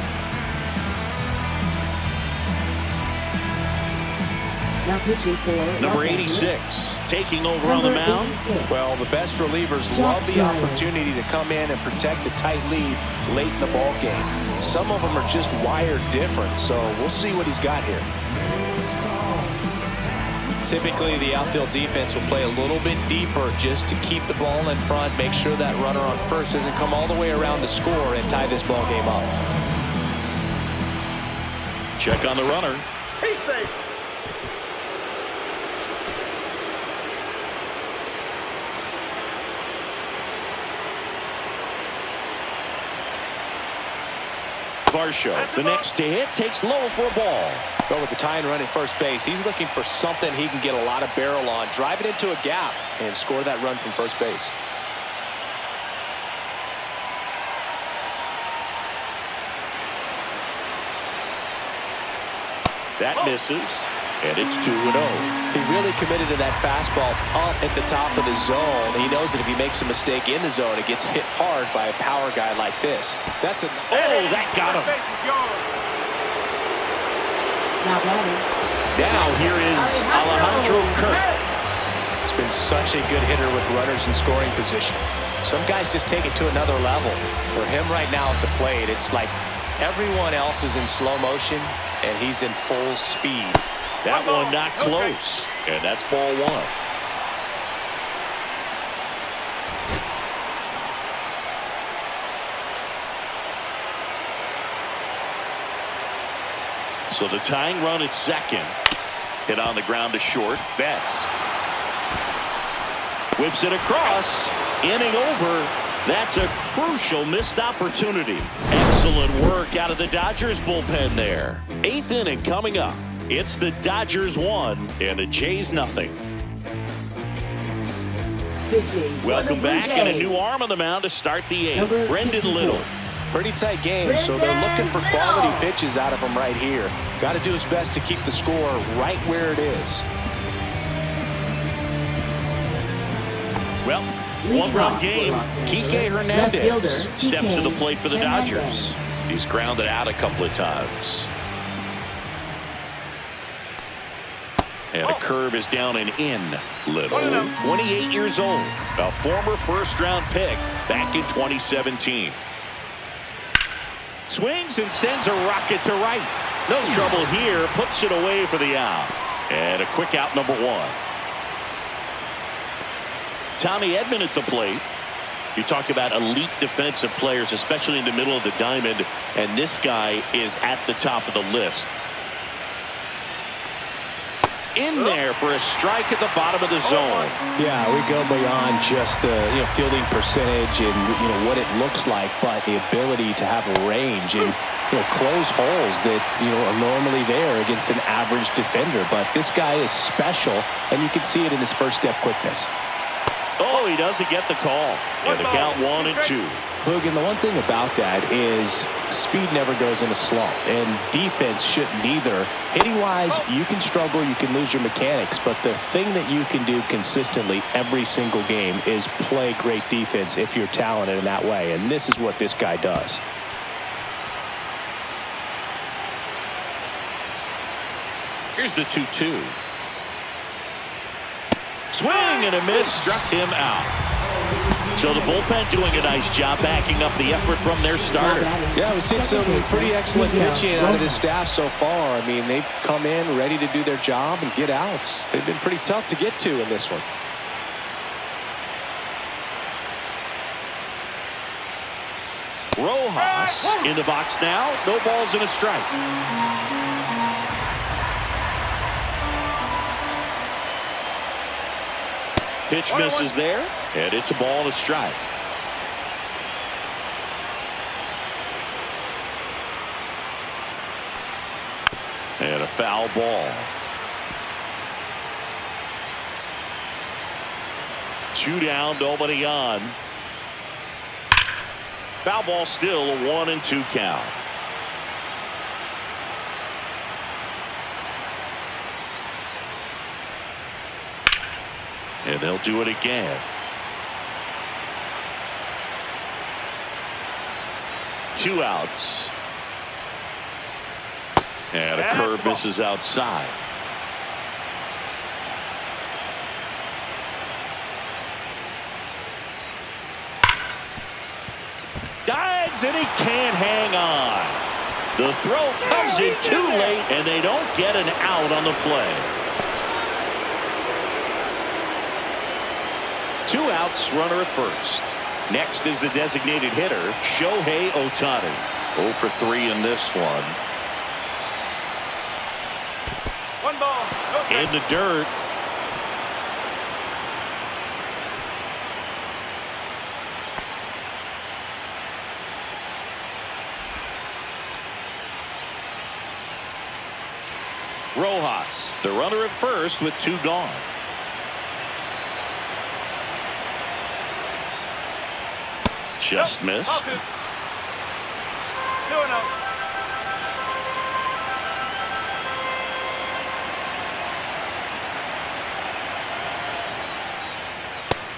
Now pitching for Number Los 86 Angeles. taking over on the mound. 86. Well, the best relievers love the opportunity to come in and protect a tight lead late in the ball game. Some of them are just wired different, so we'll see what he's got here. Typically, the outfield defense will play a little bit deeper just to keep the ball in front, make sure that runner on first doesn't come all the way around to score and tie this ball game up. Check on the runner. He's safe. Varsho, the next to hit, takes low for a ball. Well, with the tying run at first base, he's looking for something he can get a lot of barrel on, drive it into a gap, and score that run from first base. That misses, and it's 2-0. He really committed to that fastball up at the top of the zone. He knows that if he makes a mistake in the zone, it gets hit hard by a power guy like this. That's a... Oh, that got him. Now batting. Now here is Alejandro Kirk. He's been such a good hitter with runners in scoring position. Some guys just take it to another level. For him right now at the plate, it's like everyone else is in slow motion, and he's in full speed. That one not close, and that's ball 1. So the tying run at second. Hit on the ground to short. Betts. Whips it across. Inning over. That's a crucial missed opportunity. Excellent work out of the Dodgers bullpen there. 8th inning coming up. It's the Dodgers 1 and the Jays nothing. Welcome back, and a new arm on the mound to start the 8th. Brendan Little. Pretty tight game, so they're looking for quality pitches out of him right here. Got to do his best to keep the score right where it is. Well, one-run game. Kike Hernandez steps to the plate for the Dodgers. He's grounded out a couple of times. And a curve is down and in. Little, 28 years old, a former first-round pick back in 2017. Swings and sends a rocket to right. No trouble here. Puts it away for the out. And a quick out, number 1. Tommy Edman at the plate. You talk about elite defensive players, especially in the middle of the diamond, and this guy is at the top of the list. In there for a strike at the bottom of the zone. Yeah, we go beyond just the fielding percentage and what it looks like, but the ability to have a range and close holes that are normally there against an average defender. But this guy is special, and you can see it in his first step quickness. Oh, he doesn't get the call. And the count 1 and 2. Look, and the one thing about that is speed never goes in a slump, and defense shouldn't either. Hitting-wise, you can struggle, you can lose your mechanics, but the thing that you can do consistently every single game is play great defense if you're talented in that way, and this is what this guy does. Here's the 2-2. Swing and a miss, struck him out. So the bullpen doing a nice job backing up the effort from their starter. Yeah, we've seen some pretty excellent pitching out of this staff so far. I mean, they've come in ready to do their job and get outs. They've been pretty tough to get to in this one. Rojas in the box now. No balls and a strike. Pitch misses there, and it's a ball and a strike. And a foul ball. 2 down, nobody on. Foul ball still, a 1 and 2 count. And they'll do it again. 2 outs. And a curve misses outside. Dives and he can't hang on. The throw comes in too late and they don't get an out on the play. 2 outs, runner at first. Next is the designated hitter, Shohei Ohtani. 0 for 3 in this one. 1 ball. No in the dirt. Rojas, the runner at first with 2 gone. Just missed. 2-0.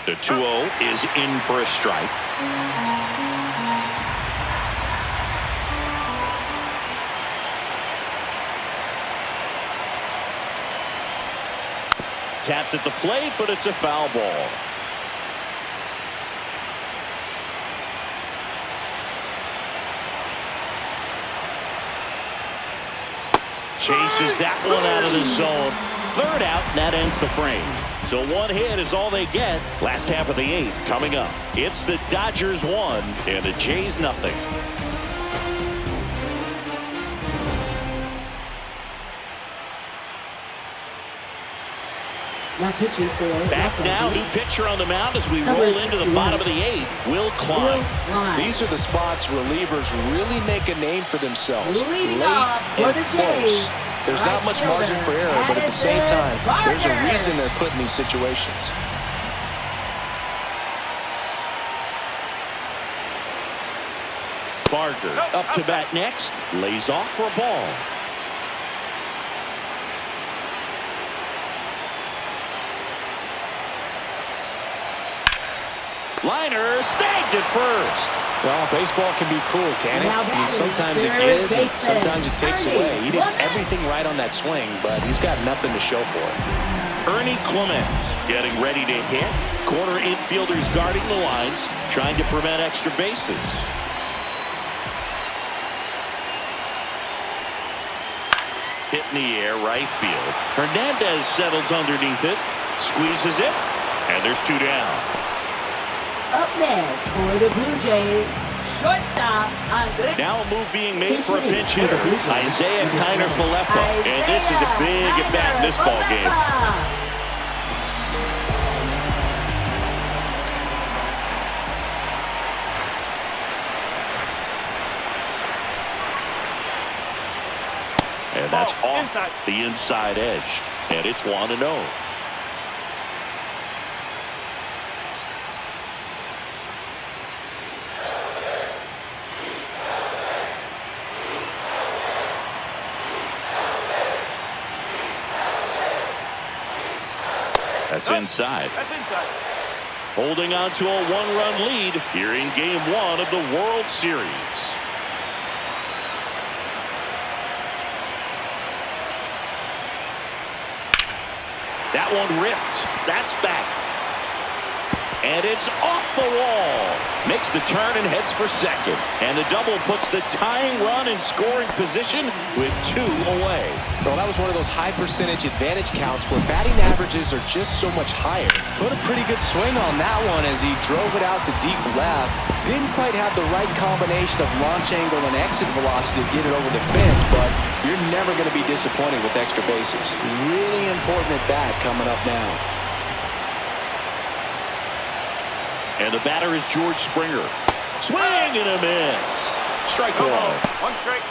The 2-0 is in for a strike. Tapped at the plate, but it's a foul ball. Chases that one out of the zone. 3rd out, and that ends the frame. So 1 hit is all they get. Last half of the 8th coming up. It's the Dodgers 1 and the Jays nothing. Now pitching for Back Los now, new Angeles. pitcher on the mound as we Number roll into the 61. bottom of the eighth. Will Klein. These are the spots relievers really make a name for themselves. Leading Late off for and the close. Jays. There's not much margin for error, but at the same time, there's a reason they're put in these situations. Barger up to bat next. Lays off for a ball. Liner snagged at first. Well, baseball can be cruel, can it? I mean, sometimes it gives and sometimes it takes away. He did everything right on that swing, but he's got nothing to show for it. Ernie Clement getting ready to hit. Corner infielders guarding the lines, trying to prevent extra bases. Hit in the air, right field. Hernandez settles underneath it, squeezes it, and there's two down. Up next for the Blue Jays, shortstop Andre. Now a move being made for a pinch hitter, Isaiah Kiner-Falefa, and this is a big at bat in this ball game. And that's off the inside edge, and it's 1-0. That's inside. That's inside. Holding on to a one-run lead here in Game 1 of the World Series. That one ripped. That's back. And it's off the wall. Makes the turn and heads for second. And the double puts the tying run in scoring position with 2 away. Well, that was one of those high percentage advantage counts where batting averages are just so much higher. Put a pretty good swing on that one as he drove it out to deep left. Didn't quite have the right combination of launch angle and exit velocity to get it over the fence, but you're never going to be disappointed with extra bases. Really important at bat coming up now. And the batter is George Springer. Swing and a miss. Strike one. One strike.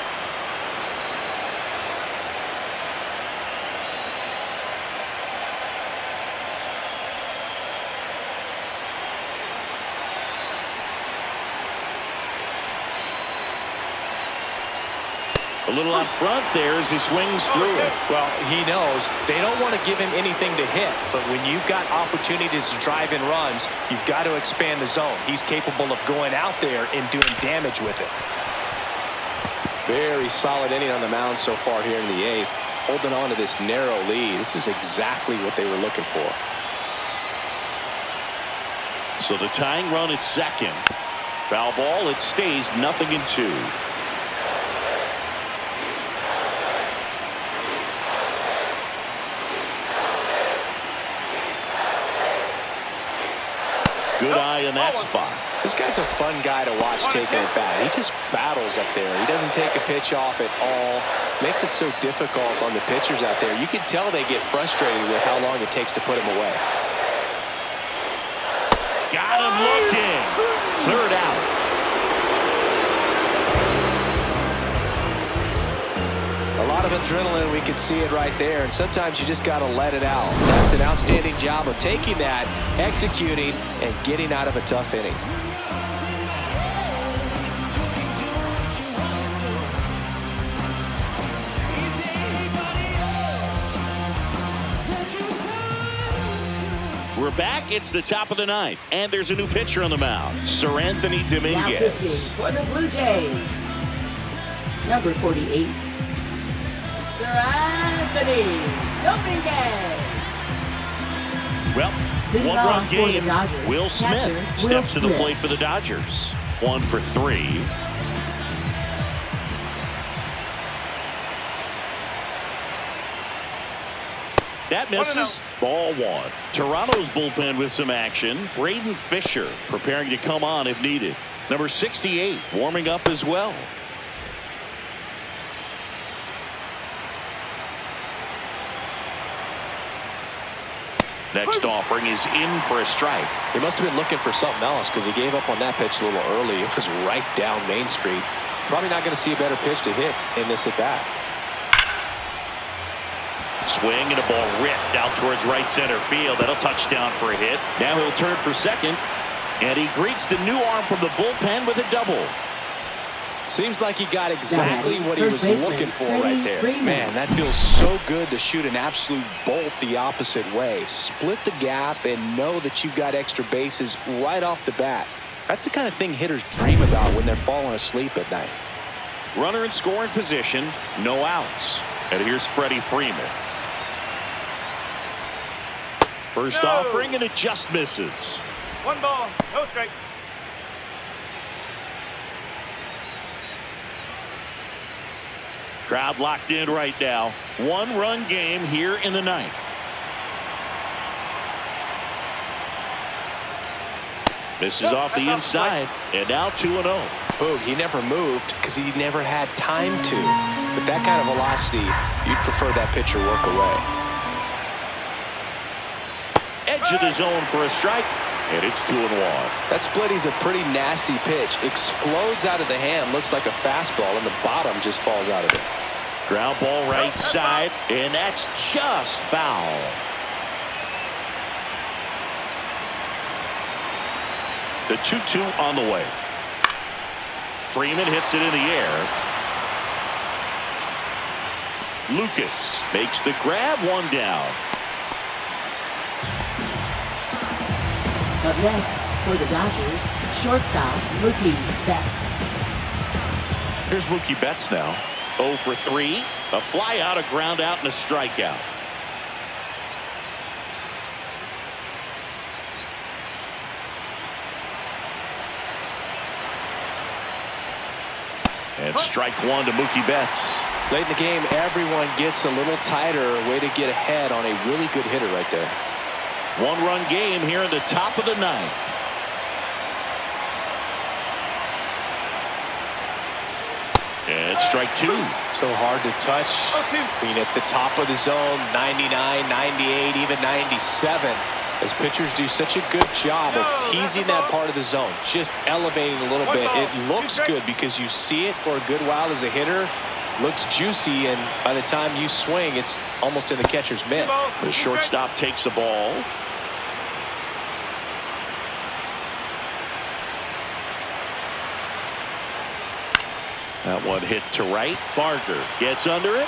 A little out front there as he swings through it. Well, he knows they don't want to give him anything to hit, but when you've got opportunities to drive in runs, you've got to expand the zone. He's capable of going out there and doing damage with it. Very solid inning on the mound so far here in the 8th. Holding on to this narrow lead. This is exactly what they were looking for. So the tying run at second. Foul ball, it stays 0-2. Good eye in that spot. This guy's a fun guy to watch taking it back. He just battles up there. He doesn't take a pitch off at all. Makes it so difficult on the pitchers out there. You can tell they get frustrated with how long it takes to put him away. Got him looking. Third out. A lot of adrenaline, we can see it right there, and sometimes you just got to let it out. That's an outstanding job of taking that, executing, and getting out of a tough inning. We're back. It's the top of the 9th, and there's a new pitcher on the mound, Sir Anthony Now pitching Dominguez. for the Blue Jays, number 48, Sir Anthony Dominguez. Well, Leading one-run off for the game. Dodgers, Will Smith catcher, Will steps to the Smith. plate for the Dodgers. 1 for 3. That misses. Ball 1. Toronto's bullpen with some action. Braden Fisher preparing to come on if needed. Number 68 warming up as well. Next offering is in for a strike. He must have been looking for something else because he gave up on that pitch a little early. It was right down Main Street. Probably not going to see a better pitch to hit in this at bat. Swing and a ball ripped out towards right center field. That'll touchdown for a hit. Now he'll turn for second. And he greets the new arm from the bullpen with a double. Seems like he got exactly what he was looking for right there. Freeman. Man, that feels so good to shoot an absolute bolt the opposite way. Split the gap and know that you've got extra bases right off the bat. That's the kind of thing hitters dream about when they're falling asleep at night. Runner in scoring position, no outs. And here's Freddie Freeman. First offering, and it just misses. 1 ball, no strike. Crowd locked in right now. 1-run game here in the ninth. Misses off the inside, and now 2-0. Boog, he never moved because he never had time to. But that kind of velocity, you'd prefer that pitcher work away. Edge of the zone for a strike, and it's 2-1. That splitty's a pretty nasty pitch. Explodes out of the hand, looks like a fastball, and the bottom just falls out of it. Ground ball right side, and that's just foul. The 2-2 on the way. Freeman hits it in the air. Lucas makes the grab, 1 down. Up next, for the Dodgers, shortstop Mookie Betts. Here's Mookie Betts now. 0 for 3. A fly out, a ground out, and a strikeout. And strike 1 to Mookie Betts. Late in the game, everyone gets a little tighter. Way to get ahead on a really good hitter right there. 1-run game here in the top of the ninth. And strike 2. So hard to touch. Being at the top of the zone, 99, 98, even 97. As pitchers do such a good job of teasing that part of the zone, just elevating a little bit. It looks good because you see it for a good while as a hitter. Looks juicy, and by the time you swing, it's almost in the catcher's mitt. The shortstop takes the ball. That one hit to right. Barker gets under it.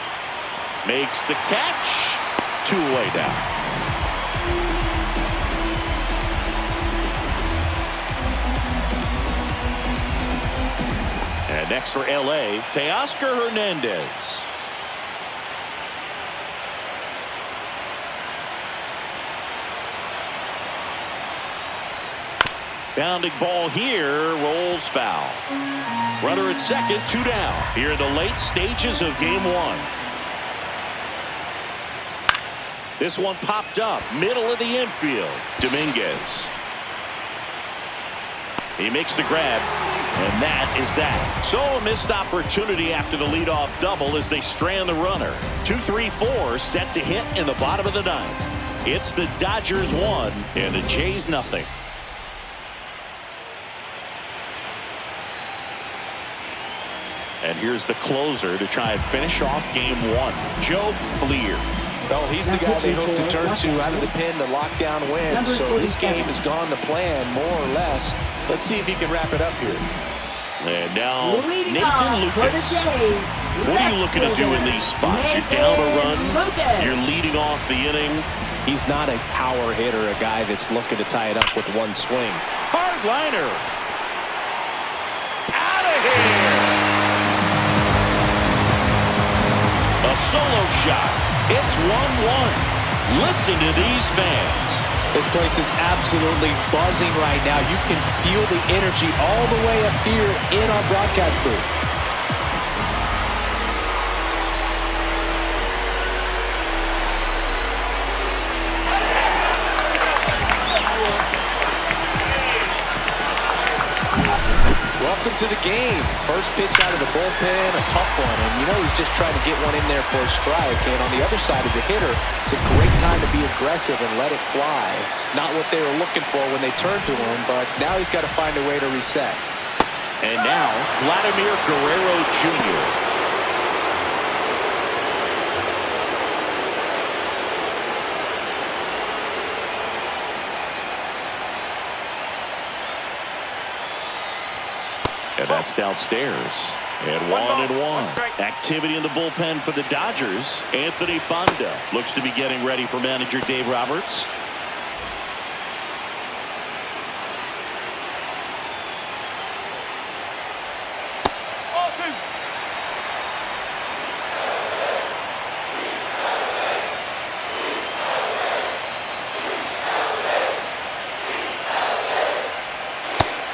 Makes the catch. 2 away down. And next for L.A., Teoscar Hernandez. Bounding ball here, rolls foul. Runner at second, 2 down. Here in the late stages of game 1. This one popped up, middle of the infield. Dominguez. He makes the grab, and that is that. So a missed opportunity after the leadoff double as they strand the runner. 2-3-4 set to hit in the bottom of the ninth. It's the Dodgers 1 and the Jays nothing. And here's the closer to try and finish off game 1, Joe Fleer. Well, he's the guy they hope to turn to out of the pen to lock down wins. So this game has gone to plan, more or less. Let's see if he can wrap it up here. And now Nathan Lucas. What are you looking to do in these spots? You're down a run. You're leading off the inning. He's not a power hitter, a guy that's looking to tie it up with one swing. Hard liner. Out of here. A solo shot. It's 1-1. Listen to these fans. This place is absolutely buzzing right now. You can feel the energy all the way up here in our broadcast booth. Welcome to the game. First pitch out of the bullpen, a tough one. And you know he's just trying to get one in there for a strike. And on the other side as a hitter, it's a great time to be aggressive and let it fly. It's not what they were looking for when they turned to him, but now he's got to find a way to reset. And now, Vladimir Guerrero Jr. And that's downstairs. And one. Activity in the bullpen for the Dodgers. Anthony Banda looks to be getting ready for manager Dave Roberts.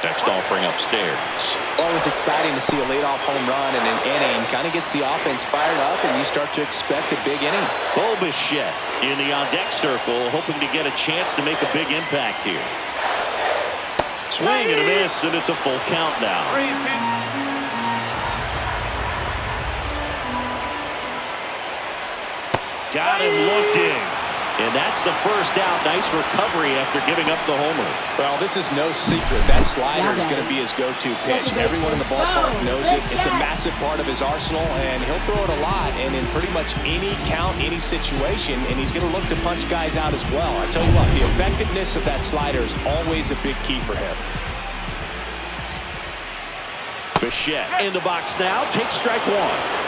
Next offering upstairs. Always exciting to see a leadoff home run in an inning. Kind of gets the offense fired up, and you start to expect a big inning. Bo Bichette in the on-deck circle, hoping to get a chance to make a big impact here. Swing and a miss, and it's a full count now. Got him looking. And that's the first out. Nice recovery after giving up the homer. Well, this is no secret. That slider is going to be his go-to pitch. Everyone in the ballpark knows it. It's a massive part of his arsenal, and he'll throw it a lot and in pretty much any count, any situation, and he's going to look to punch guys out as well. I tell you what, the effectiveness of that slider is always a big key for him. Bichette in the box now. Takes strike one.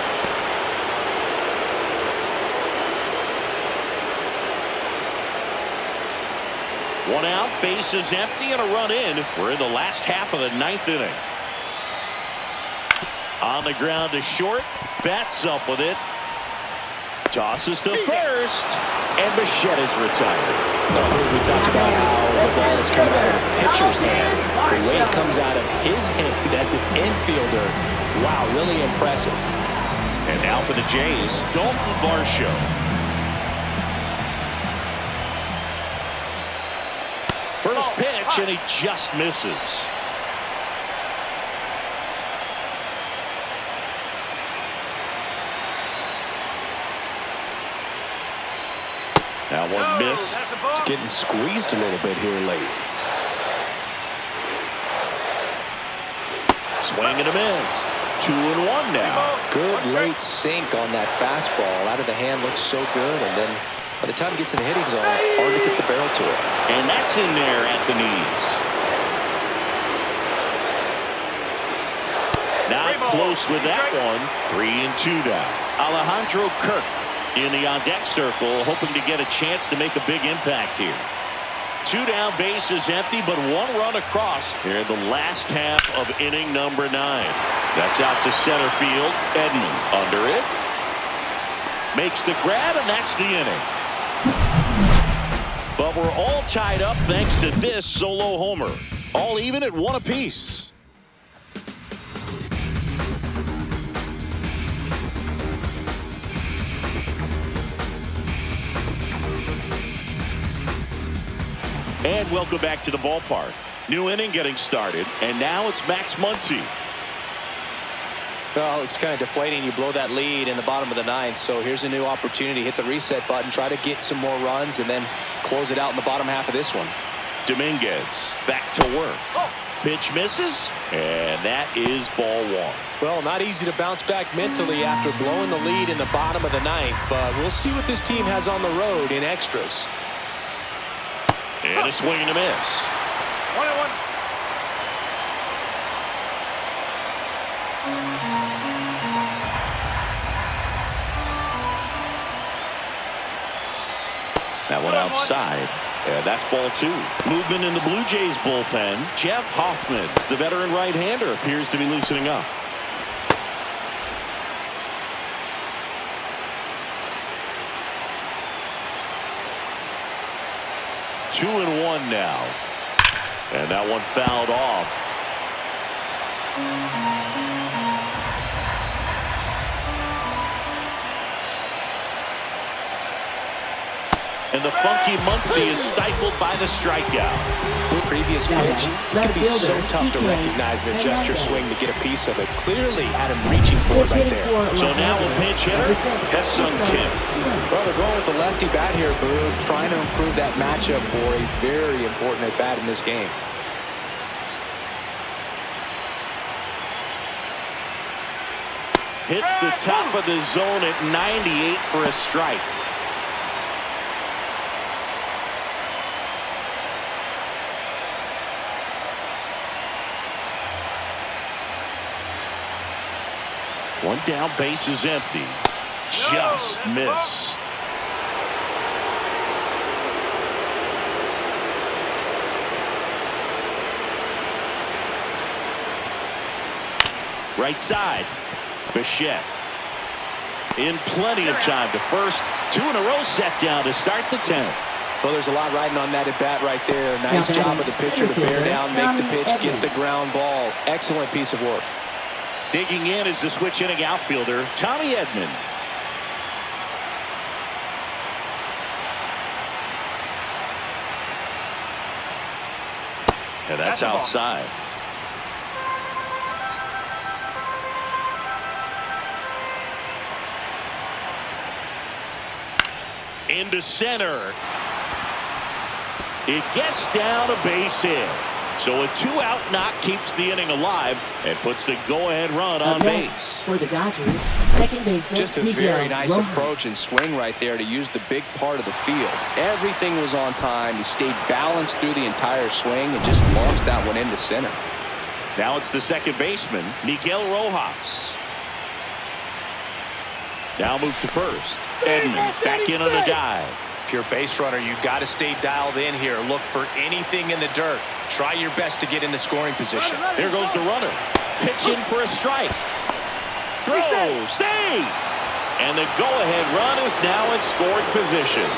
One out, base is empty, and a run in. We're in the last half of the ninth inning. On the ground to short, bats up with it. Tosses to first, and Bichette is retired. We talked about how the ball is coming out of the pitcher's hand. The way it comes out of his hand as an infielder, wow, really impressive. And now for the Jays, Dalton Varsho. First pitch, and he just misses. Now one miss. It's getting squeezed a little bit here late. Swing and a miss. 2-1 now. Good late sink on that fastball. Out of the hand looks so good, and then by the time it gets in the hitting zone, hard to get the barrel to it. And that's in there at the knees. Not close with that one. 3-2 now. Alejandro Kirk in the on-deck circle, hoping to get a chance to make a big impact here. Two down, base is empty, but one run across here in the last half of inning number 9. That's out to center field. Edman under it. Makes the grab, and that's the inning. But we're all tied up thanks to this solo homer. All even at 1 apiece. And welcome back to the ballpark. New inning getting started, and now it's Max Muncy. Well, it's kind of deflating. You blow that lead in the bottom of the 9th, so here's a new opportunity. Hit the reset button, try to get some more runs, and then close it out in the bottom half of this one. Dominguez back to work. Pitch misses, and that is ball 1. Well, not easy to bounce back mentally after blowing the lead in the bottom of the 9th, but we'll see what this team has on the road in extras. And a swing and a miss. 1-1. That one outside. And that's ball 2. Movement in the Blue Jays bullpen. Jeff Hoffman, the veteran right-hander, appears to be loosening up. Two and 1 now. And that one fouled off. And the funky Muncie is stifled by the strikeout. Previous pitch, it can be so tough to recognize and adjust your swing to get a piece of it. Clearly had him reaching for it right there. So now a pinch hitter, Hesung Kim. Well, they're going with the lefty bat here, Boo, trying to improve that matchup for a very important at bat in this game. Hits the top of the zone at 98 for a strike. One down, base is empty. Just missed. Right side. Bichette. In plenty of time to first. 2 in a row set down to start the 10th. Well, there's a lot riding on that at bat right there. Nice job of the pitcher to bear down, make the pitch, get the ground ball. Excellent piece of work. Digging in is the switch hitting outfielder, Tommy Edman. And that's outside. Into center. It gets down a base hit. So a 2-out knock keeps the inning alive and puts the go-ahead run on base. For the Dodgers, second baseman Just a very nice approach and swing right there to use the big part of the field. Everything was on time. He stayed balanced through the entire swing and just launched that one into center. Now it's the second baseman, Miguel Rojas. Now move to first. Edman back in on a dive. If you're a base runner, you've got to stay dialed in here. Look for anything in the dirt. Try your best to get into scoring position. There goes the runner. Pitch in for a strike. Throw, save! And the go-ahead run is now in scoring position.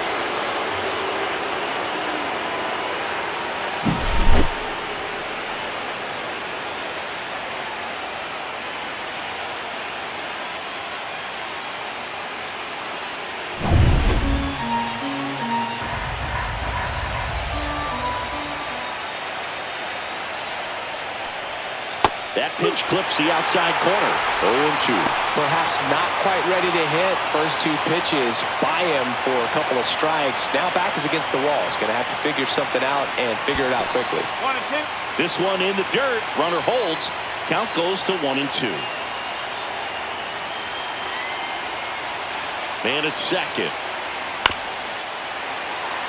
That pitch clips the outside corner. 0-2. Perhaps not quite ready to hit. First 2 pitches by him for a couple of strikes. Now back is against the wall. He's going to have to figure something out and figure it out quickly. 1-2. This one in the dirt. Runner holds. Count goes to 1-2. Man at second.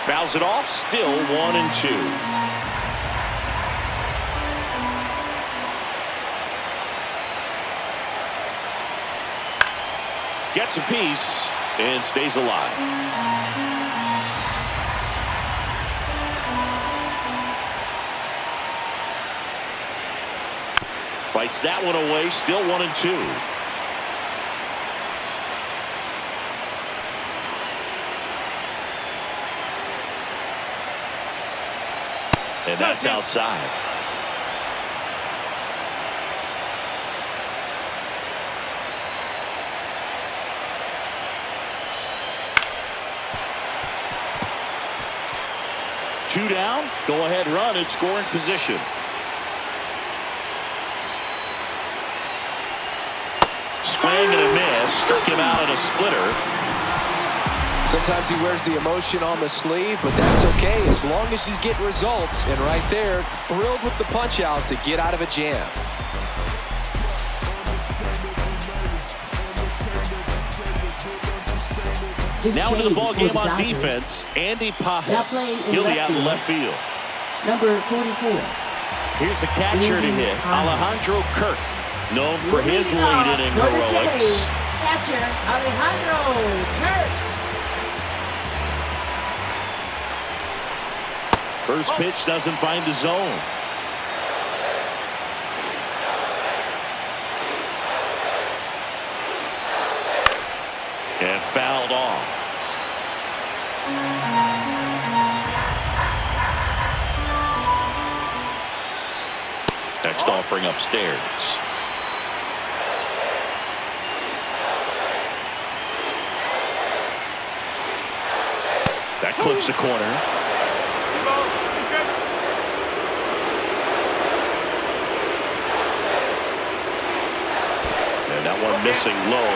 Fouls it off. Still 1-2. Gets a piece and stays alive. Fights that one away. Still 1-2. And that's outside. Two down, go ahead run in scoring position. Swing and a miss, struck him out on a splitter. Sometimes he wears the emotion on the sleeve, but that's okay as long as he's getting results. And right there, thrilled with the punch out to get out of a jam. Now into the ball game on defense, Andy Pajes. He'll be out in left field. Number 44. Here's the catcher to hit, Alejandro Kirk, known for his late inning heroics. Catcher Alejandro Kirk. First pitch doesn't find the zone. And fouled off. Next offering upstairs. That clips the corner. Ball, two strikes. And that one missing low.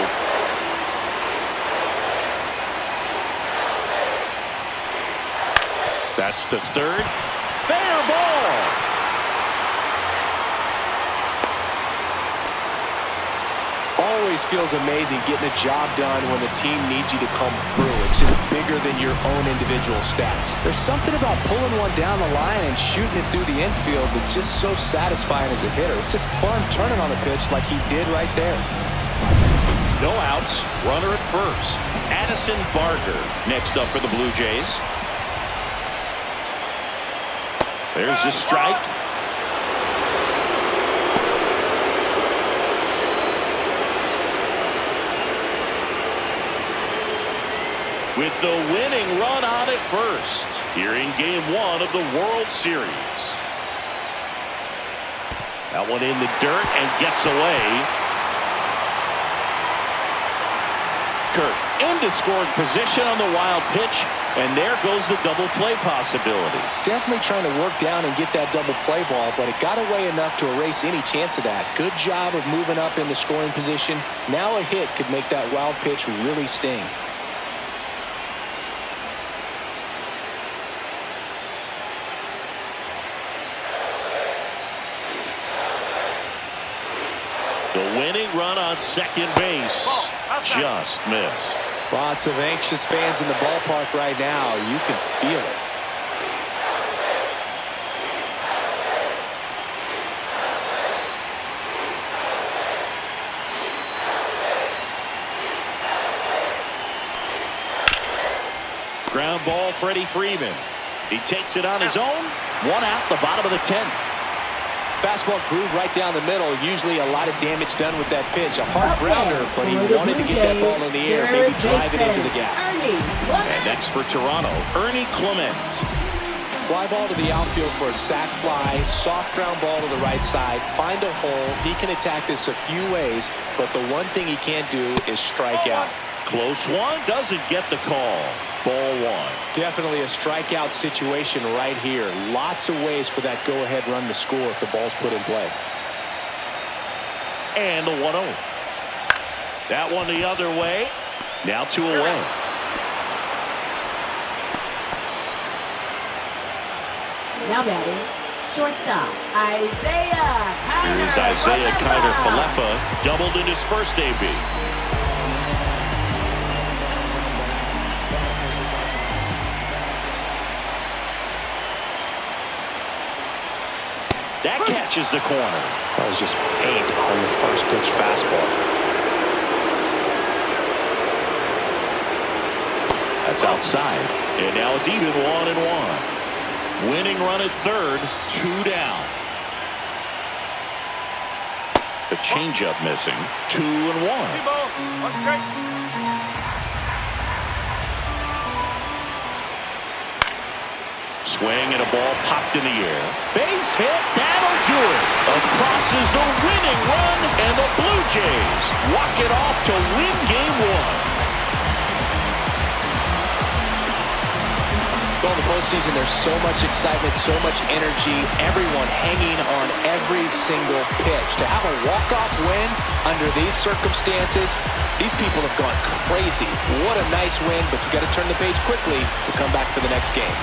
That's to third. Fair ball. Always feels amazing getting a job done when the team needs you to come through. It's just bigger than your own individual stats. There's something about pulling one down the line and shooting it through the infield that's just so satisfying as a hitter. It's just fun turning on the pitch like he did right there. No outs. Runner at first. Addison Barger next up for the Blue Jays. There's the strike. With the winning run on at first here in Game 1 of the World Series. That one in the dirt and gets away. Kurt into scoring position on the wild pitch, and there goes the double play possibility. Definitely trying to work down and get that double play ball, but it got away enough to erase any chance of that. Good job of moving up in the scoring position. Now a hit could make that wild pitch really sting. The winning run on second base just missed. Lots of anxious fans in the ballpark right now. You can feel it. Ground ball, Freddie Freeman. He takes it on his own. One out, the bottom of the 10th. Fastball groove right down the middle. Usually a lot of damage done with that pitch. A hard grounder, but he wanted to get that ball in the air, maybe drive it into the gap. And next for Toronto, Ernie Clement. Fly ball to the outfield for a sac fly. Soft ground ball to the right side. Find a hole. He can attack this a few ways, but the one thing he can't do is strike out. Close one, doesn't get the call. Ball one. Definitely a strikeout situation right here. Lots of ways for that go-ahead run to score if the ball's put in play. And the 1-0. That one the other way. Now 2 away. Now batting, shortstop, Isaiah Kiner. Here's Isaiah Kiner-Falefa, doubled in his first AB. That catches the corner. That was just paint on the first pitch fastball. That's outside. And now it's even 1-1. Winning run at third, 2 down. The changeup missing, 2-1. Ball, one strike. Swing and a ball popped in the air. Base hit, that'll do it. Across is the winning run, and the Blue Jays walk it off to win Game 1. Well, in the postseason, there's so much excitement, so much energy, everyone hanging on every single pitch. To have a walk-off win under these circumstances, these people have gone crazy. What a nice win, but you got to turn the page quickly to come back for the next game.